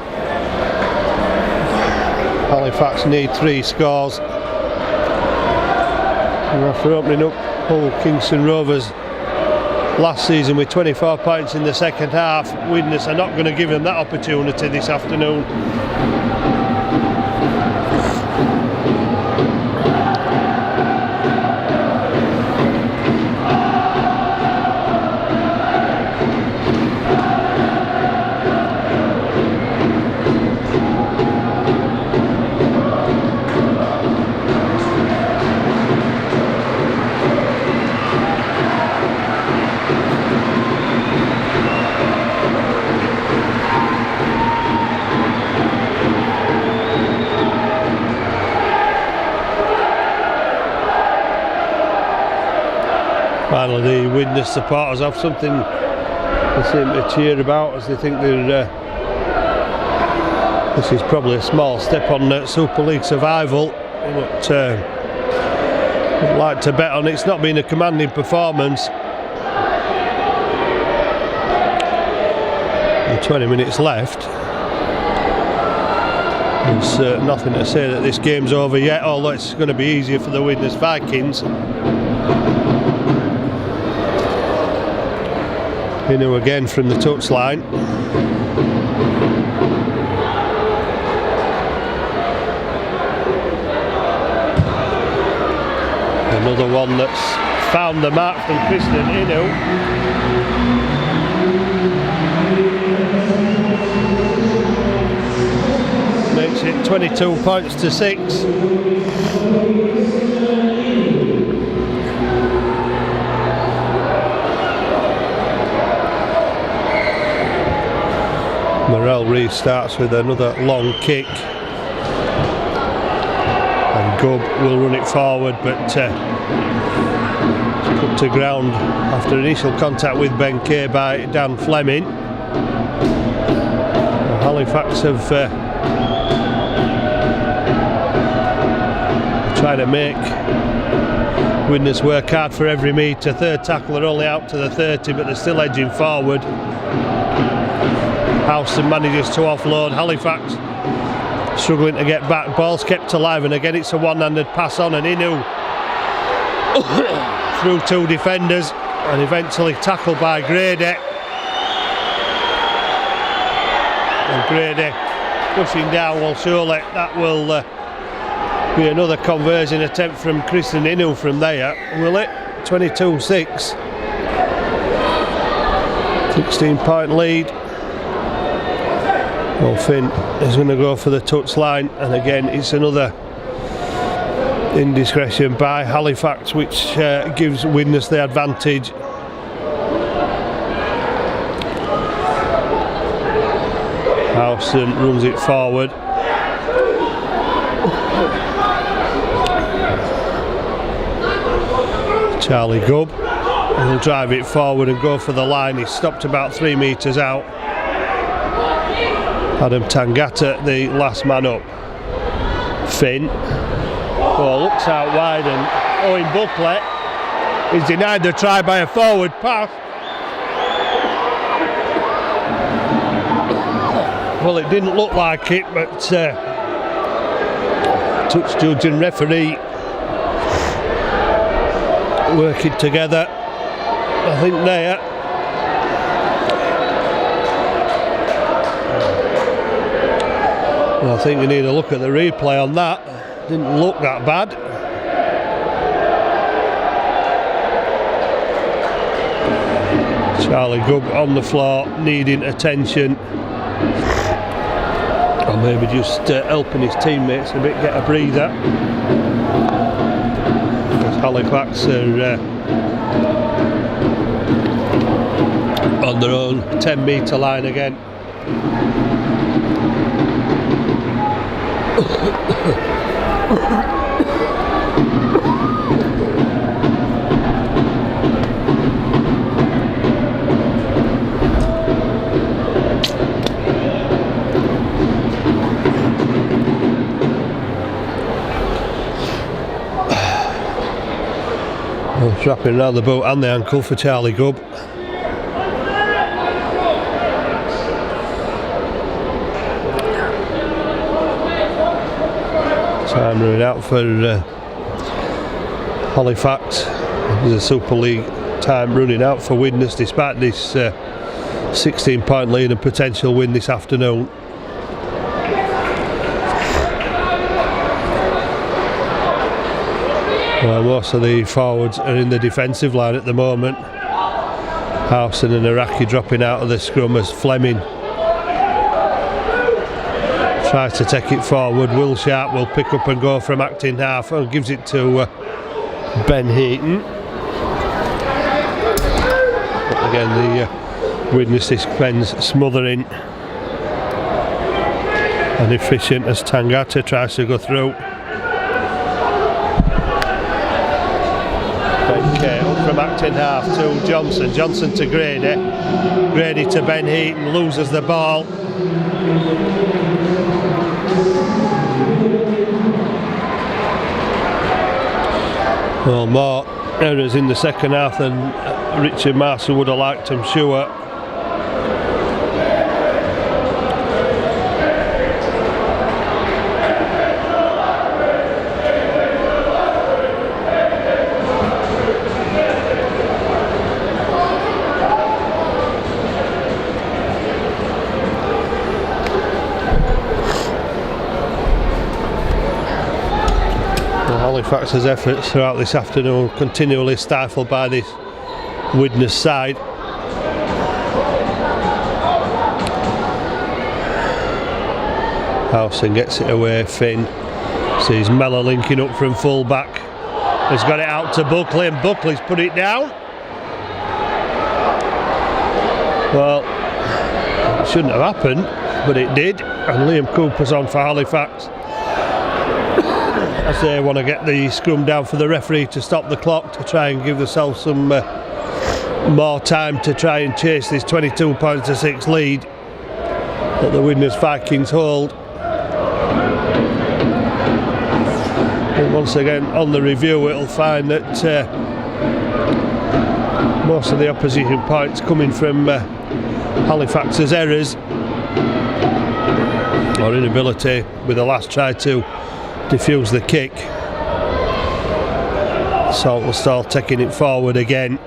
Halifax need 3 scores. And after opening up Hull Kingston Rovers last season with 24 points in the second half, Widnes are not going to give them that opportunity this afternoon. Finally, the Widnes supporters have something they seem to cheer about, as they think they're this is probably a small step on Super League survival, but I'd like to bet on it's not been a commanding performance. With 20 minutes left, there's nothing to say that this game's over yet, although it's going to be easier for the Widnes Vikings. Inu again from the touchline. Another one that's found the mark from Christian Inu. Makes it 22 points to 6. Morel restarts with another long kick, and Gubb will run it forward, but put to ground after initial contact with Ben Kay by Dan Fleming. Halifax have trying to make Widnes work hard for every metre. Third tackle are only out to the 30, but they're still edging forward. Houston manages to offload. Halifax struggling to get back. Ball's kept alive, and again it's a one-handed pass on, and Inu through two defenders and eventually tackled by Grady. And Grady pushing down. Well, surely that will be another conversion attempt from Christian Inu from there, will it? 22-6. 16-point lead. Well, Finn is going to go for the touchline, and again it's another indiscretion by Halifax, which gives Widnes the advantage. Houston runs it forward. Charlie Gubb will drive it forward and go for the line. He's stopped about 3 metres out. Adam Tangata, the last man up. Finn. Oh, looks out wide, and Owen Buckley is denied the try by a forward pass. Well, it didn't look like it, but touch judge and referee working together, I think there. I think we need a look at the replay on that. Didn't look that bad. Charlie Gubb on the floor, needing attention, or maybe just helping his teammates a bit get a breather. Because Halifax are on their own 10-metre line again. Wrapping around the boot and the ankle for Charlie Gubb. Time running out for Halifax. There's a Super League time running out for Widnes, despite this 16-point lead and potential win this afternoon. Well, most of the forwards are in the defensive line at the moment. Howson and Araki dropping out of the scrum as Fleming tries to take it forward. Will Sharp will pick up and go from acting half and gives it to Ben Heaton. But again, the Widnes defence smothering and efficient as Tangata tries to go through. Ben Kay up from acting half to Johnson. Johnson to Grady. Grady to Ben Heaton, loses the ball. Well, more errors in the second half than Richard Marshall would have liked, I'm sure. Halifax's efforts throughout this afternoon continually stifled by this Widnes side. Howson gets it away, Finn sees Mellor linking up from full back, he's got it out to Buckley and Buckley's put it down. Well, it shouldn't have happened, but it did, and Liam Cooper's on for Halifax as they want to get the scrum down for the referee to stop the clock, to try and give themselves some more time to try and chase this 22 points to 6 lead that the Widnes Vikings hold. And once again on the review it'll find that most of the opposition points coming from Halifax's errors or inability with the last try to defuse the kick. Saltonstall taking it forward again,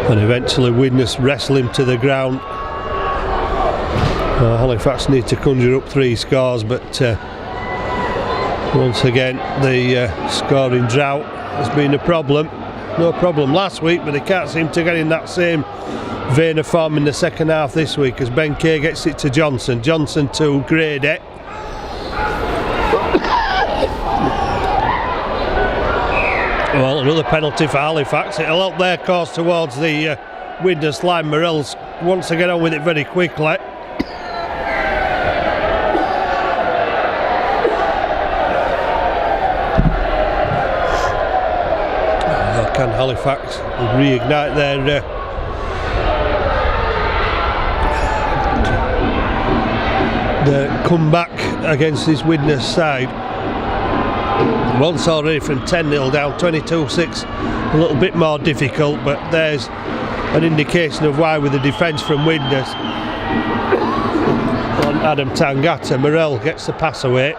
and eventually Widnes wrestle him to the ground. Halifax need to conjure up 3 scores, but once again the scoring drought has been a problem. No problem last week, but they can't seem to get in that same vein of form in the second half this week, as Ben Kay gets it to Johnson. Johnson to Grady. Well, another penalty for Halifax. It'll help their course towards the Widnes line. Morrell wants to get on with it very quickly. Can Halifax reignite their comeback against this Widnes side? Once already from 10-0 down, 22-6, a little bit more difficult, but there's an indication of why with the defence from Widnes on Adam Tangata. Morrell gets the pass away.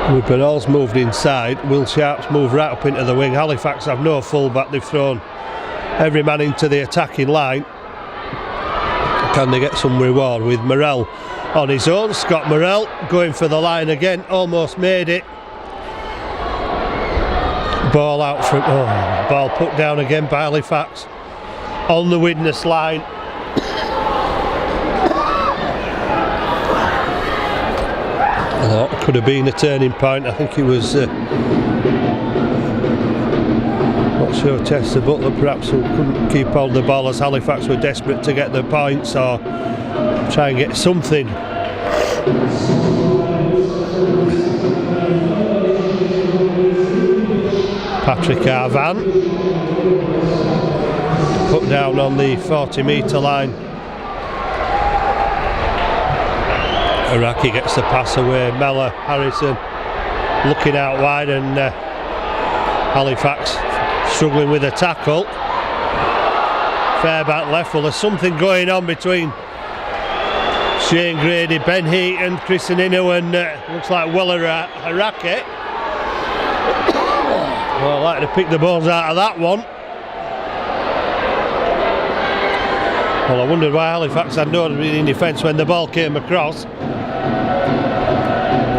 Whippenall's moved inside. Will Sharp's moved right up into the wing. Halifax have no full-back, they've thrown every man into the attacking line. Can they get some reward with Morrell on his own? Scott Morrell going for the line again, almost made it. Ball out from, ball put down again by Halifax on the Widnes line. That could have been a turning point. I think it was not sure Chester Butler perhaps who couldn't keep hold of the ball as Halifax were desperate to get the points or try and get something. Patrick Arvan put down on the 40-metre line. Araki gets the pass away. Mellor, Harrison looking out wide, and Halifax struggling with a tackle. Fair back left. Well, there's something going on between Shane Grady, Ben Heaton, Chris Anino, and looks like Weller Araki. Well, I'd like to pick the balls out of that one. Well, I wondered why Halifax had no one in defence when the ball came across. And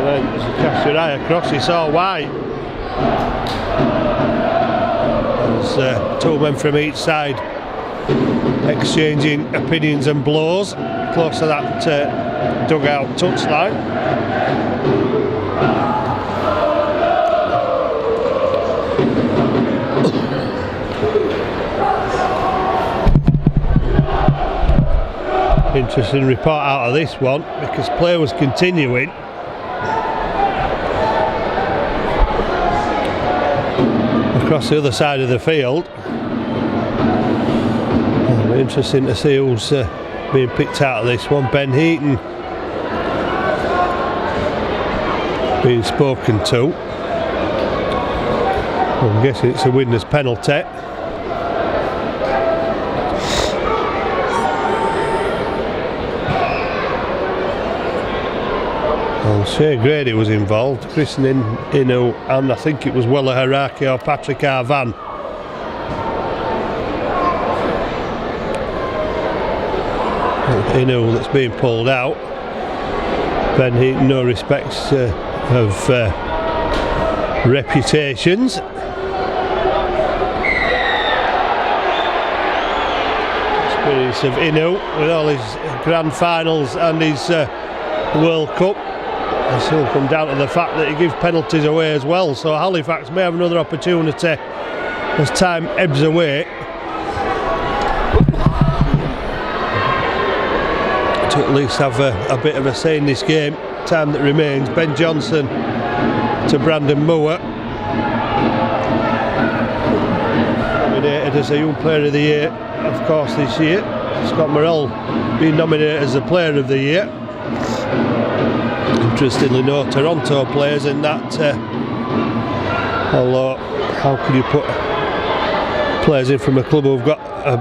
then as he cast your eye across, he saw why. There's 2 men from each side exchanging opinions and blows close to that dugout touchline. Interesting report out of this one, because play was continuing. across the other side of the field. It'll be interesting to see who's being picked out of this one. Ben Heaton being spoken to. I'm guessing it's a Widnes penalty. Well, Shane Grady was involved, Chris Inu, and I think it was Wella Haraki or Patrick Arvan. Inu that's being pulled out. Ben Heaton, no respects of reputations. Experience of Inu with all his grand finals and his World Cup. This will come down to the fact that he gives penalties away as well, so Halifax may have another opportunity as time ebbs away to at least have a bit of a say in this game. Time that remains. Ben Johnson to Brandon Moore, nominated as a Young Player of the Year, of course, this year. Scott Morrell being nominated as the Player of the Year. Interestingly, no Toronto players in that. Although, how can you put players in from a club who've got a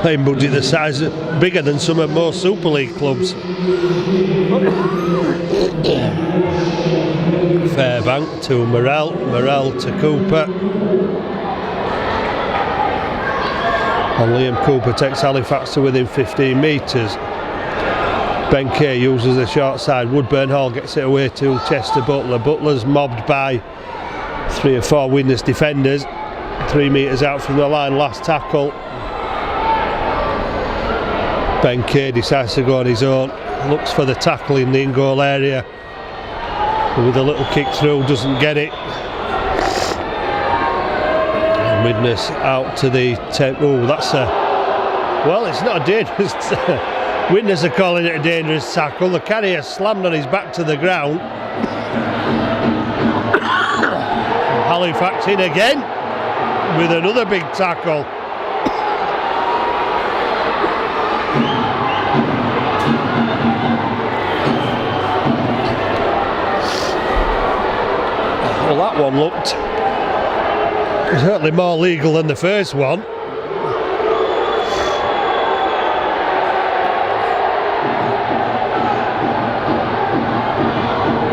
playing budget the size bigger than some of most Super League clubs? Fairbank to Morrell, Morrell to Cooper, and Liam Cooper takes Halifax to within 15 metres. Ben Kay uses the short side. Woodburn Hall gets it away to Chester Butler. Butler's mobbed by 3 or 4 Widnes defenders. 3 metres out from the line, last tackle. Ben Kay decides to go on his own. Looks for the tackle in the in-goal area. With a little kick through, doesn't get it. And Widnes out to the 10. Oh, that's a... Well, it's not a dangerous... Widnes are calling it a dangerous tackle. The carrier slammed on his back to the ground. Halifax in again with another big tackle. Well, that one looked certainly more legal than the first one.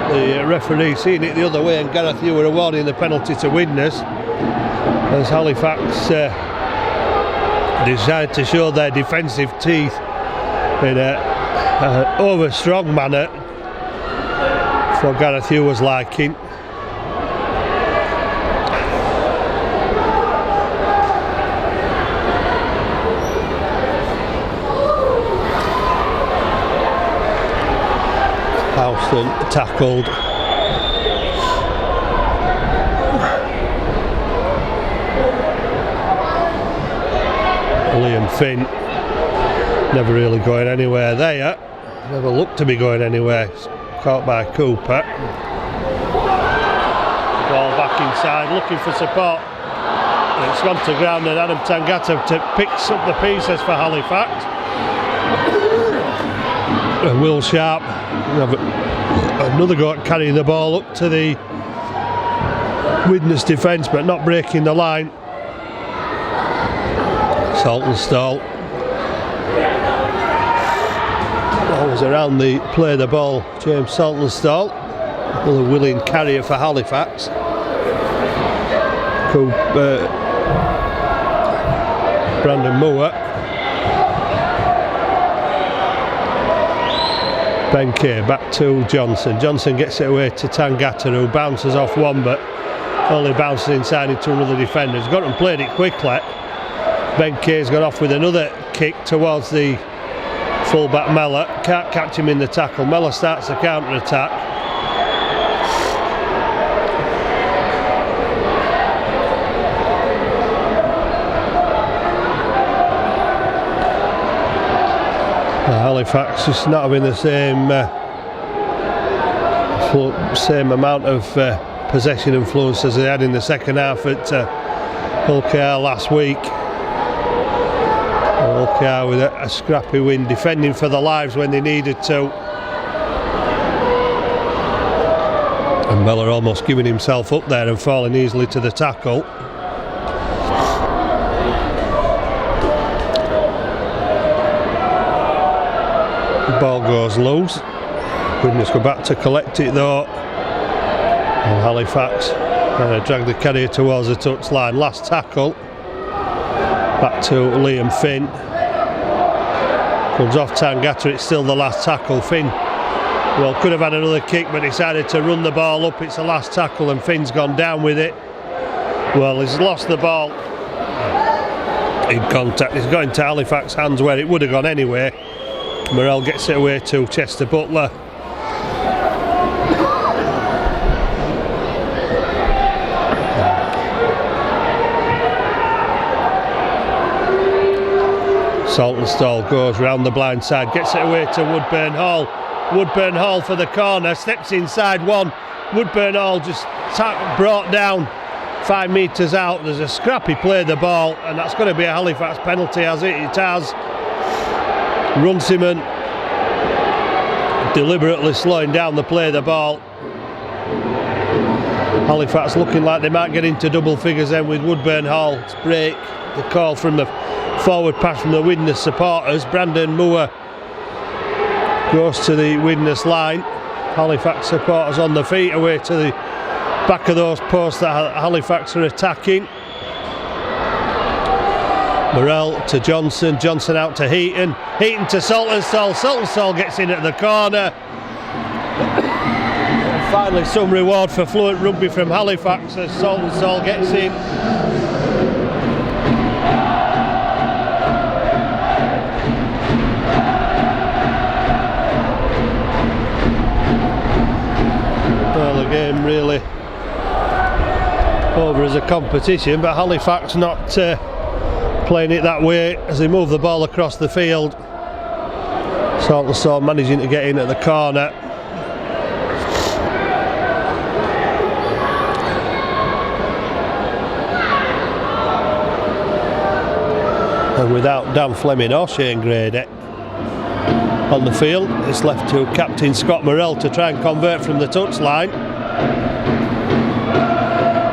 The referee seeing it the other way, and Gareth Ewer awarding the penalty to Widnes as Halifax decided to show their defensive teeth in an over-strong manner for Gareth Ewer's liking. Houston tackled. Liam Finn never really going anywhere there. Never looked to be going anywhere. Caught by Cooper. Ball back inside, looking for support. It's gone to ground, and Adam Tangata picks up the pieces for Halifax. And Will Sharp another go at carrying the ball up to the Widnes defence, but not breaking the line. Saltonstall always around the play the ball. James Saltonstall, another willing carrier for Halifax. Brandon Moore. Ben Kay back to Johnson. Johnson gets it away to Tangata, who bounces off one, but only bounces inside into another defender. He's got and played it quickly. Ben Kay's got off with another kick towards the fullback Mellor. Can't catch him in the tackle. Mellor starts the counter attack. Halifax just not having the same amount of possession influence as they had in the second half at Hull KR last week. Hull KR with a scrappy win, defending for their lives when they needed to. And Miller almost giving himself up there and falling easily to the tackle. The ball goes loose. Widnes go back to collect it though. And Halifax drag the carrier towards the touchline. Last tackle. Back to Liam Finn. Comes off Tangata, it's still the last tackle. Finn, well, could have had another kick but decided to run the ball up. It's the last tackle and Finn's gone down with it. Well, he's lost the ball in contact. It's got into Halifax hands where it would have gone anyway. Morrell gets it away to Chester Butler. Saltonstall goes round the blind side, gets it away to Woodburn Hall. Woodburn Hall for the corner, steps inside one. Woodburn Hall just brought down 5 metres out. There's a scrappy play the ball, and that's going to be a Halifax penalty, has it? It has. Runciman deliberately slowing down the play the ball. Halifax looking like they might get into double figures then with Woodburn Hall. It's break. The call from the forward pass from the Widnes supporters. Brandon Moore goes to the Widnes line. Halifax supporters on the feet away to the back of those posts that Halifax are attacking. Morrell to Johnson, Johnson out to Heaton, Heaton to Saltonstall, Saltonstall gets in at the corner. And finally some reward for fluent rugby from Halifax as Saltonstall gets in. Well, the game really over as a competition, but Halifax not playing it that way as they move the ball across the field. Saltonstall managing to get in at the corner. And without Dan Fleming or Shane Grady on the field, it's left to captain Scott Morrell to try and convert from the touchline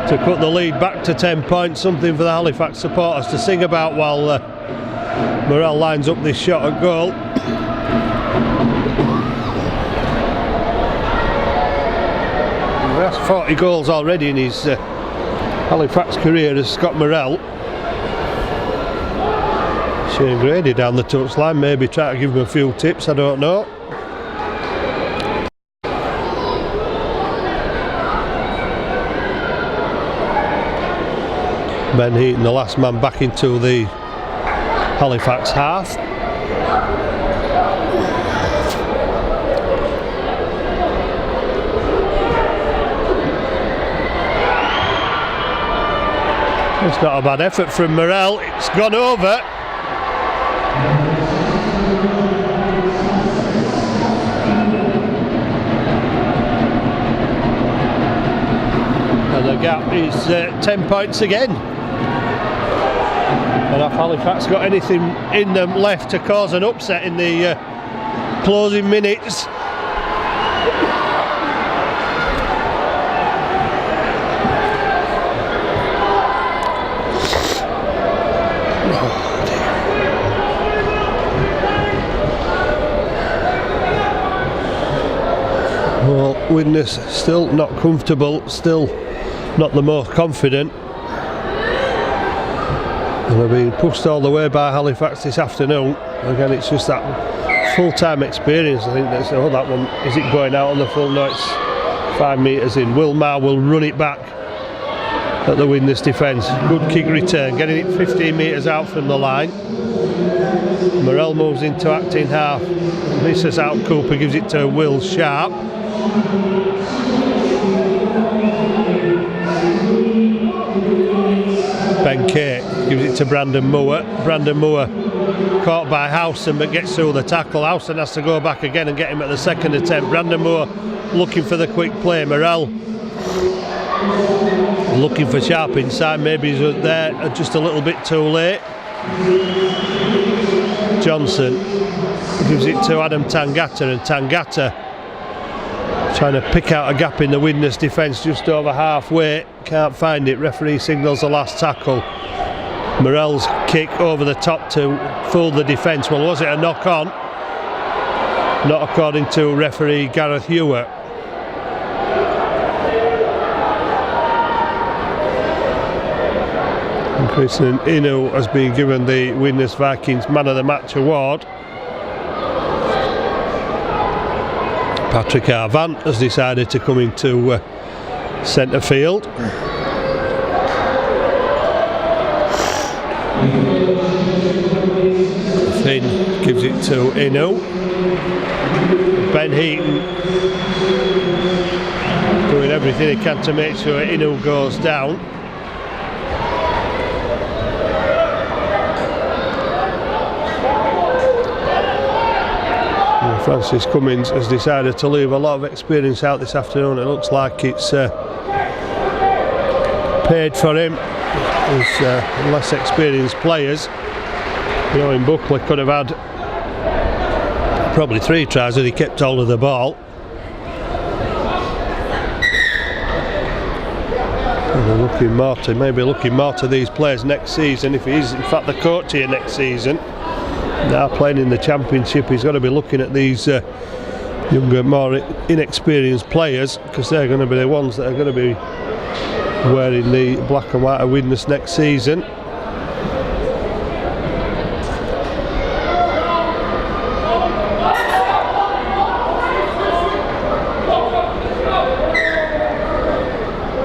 to cut the lead back to 10 points. Something for the Halifax supporters to sing about while Morrell lines up this shot at goal. That's 40 goals already in his Halifax career as Scott Morrell. Shane Grady down the touchline, maybe try to give him a few tips, I don't know. Ben Heaton, the last man back into the Halifax half. It's not a bad effort from Morrell, it's gone over. And the gap is 10 points again. And have Halifax got anything in them left to cause an upset in the closing minutes? Well, Widnes still not comfortable, still not the most confident. And they're being pushed all the way by Halifax this afternoon. Again, it's just that full-time experience. I think that's, oh, that one, is it going out on the full? No, it's 5 metres in. Will Marr will run it back at the Widnes defence. Good kick return, getting it 15 metres out from the line. Morrell moves into acting half. Misses out, Cooper gives it to Will Sharp. Ben Kate gives it to Brandon Moore. Brandon Moore caught by Howson but gets through the tackle. Howson has to go back again and get him at the second attempt. Brandon Moore looking for the quick play. Morrell looking for sharp inside, maybe he's there just a little bit too late. Johnson gives it to Adam Tangata, and Tangata trying to pick out a gap in the Widnes defence just over halfway, can't find it. Referee signals the last tackle. Morell's kick over the top to fool the defence. Well, was it a knock on? Not according to referee Gareth Hewer. Christian Inu has been given the Widnes Vikings Man of the Match award. Patrick Arvant has decided to come into centre field. Finn gives it to Inu. Ben Heaton doing everything he can to make sure Inu goes down. Francis Cummins has decided to leave a lot of experience out this afternoon. It looks like it's paid for him. There's less experienced players. You know, in Buckley could have had probably 3 tries if he kept hold of the ball. And maybe looking more to these players next season. If he is in fact the coach here next season, now playing in the Championship, he's got to be looking at these younger, more inexperienced players, because they're going to be the ones that are going to be wearing the black and white of Widnes next season.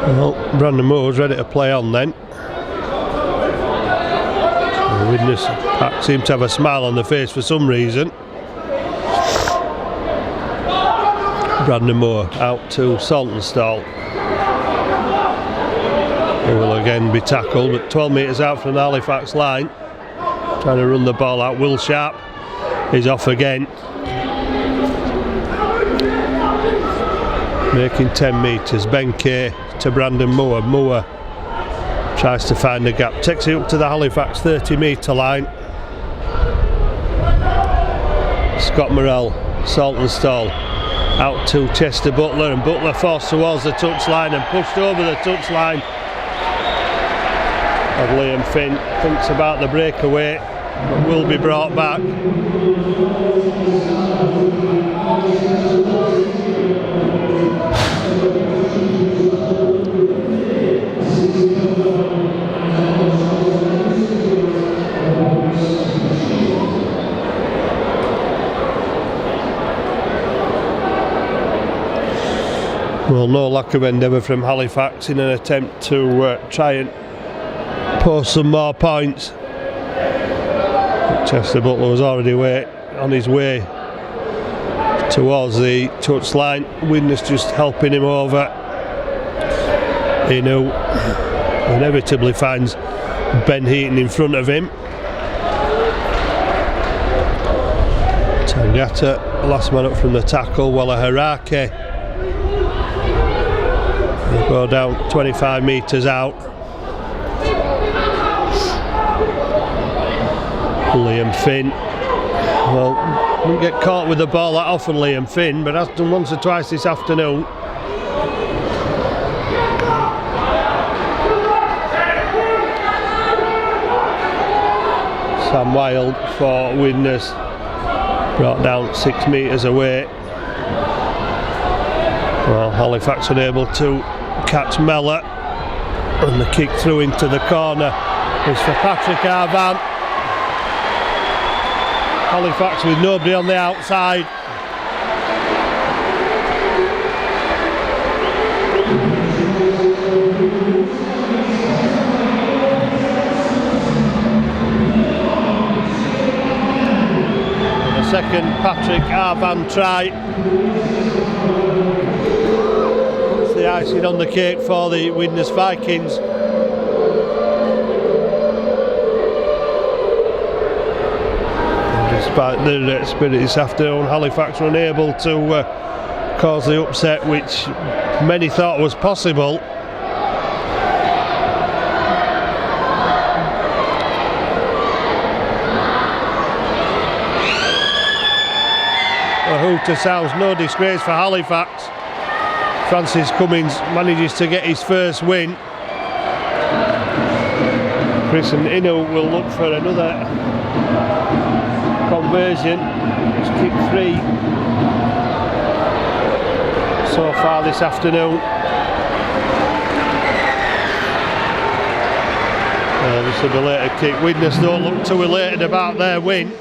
Well, Brandon Moore's ready to play on then. The Widnes pack seem to have a smile on their face for some reason. Brandon Moore out to Saltonstall. He will again be tackled, but 12 metres out from the Halifax line. Trying to run the ball out. Will Sharp is off again. Making 10 metres. Ben Kay to Brandon Moore. Moore tries to find the gap, takes it up to the Halifax 30-metre line. Scott Morell, Saltonstall, out to Chester Butler, and Butler forced towards the touchline and pushed over the touchline. And Liam Finn thinks about the breakaway, but will be brought back. Well, no lack of endeavour from Halifax in an attempt to try and post some more points. Chester Butler was already on his way towards the touchline. Widnes just helping him over. Inu inevitably finds Ben Heaton in front of him. Tangata, last man up from the tackle. Wella Harake will go down 25 metres out. Liam Finn, well, didn't get caught with the ball that often, Liam Finn, but has done once or twice this afternoon. Sam Wilde for Widnes, brought down 6 metres away. Well, Halifax unable to catch Mellor, and the kick through into the corner is for Patrick Arvant. Halifax with nobody on the outside. The second Patrick Arvant try. It's the icing on the cake for the Widnes Vikings. Despite the spirit this afternoon, Halifax were unable to cause the upset which many thought was possible. 2 to South, no disgrace for Halifax. Francis Cummins manages to get his first win. Chris and Inu will look for another conversion. He's kicked 3 so far this afternoon. This is a belated kick. Widnes don't look too elated about their win.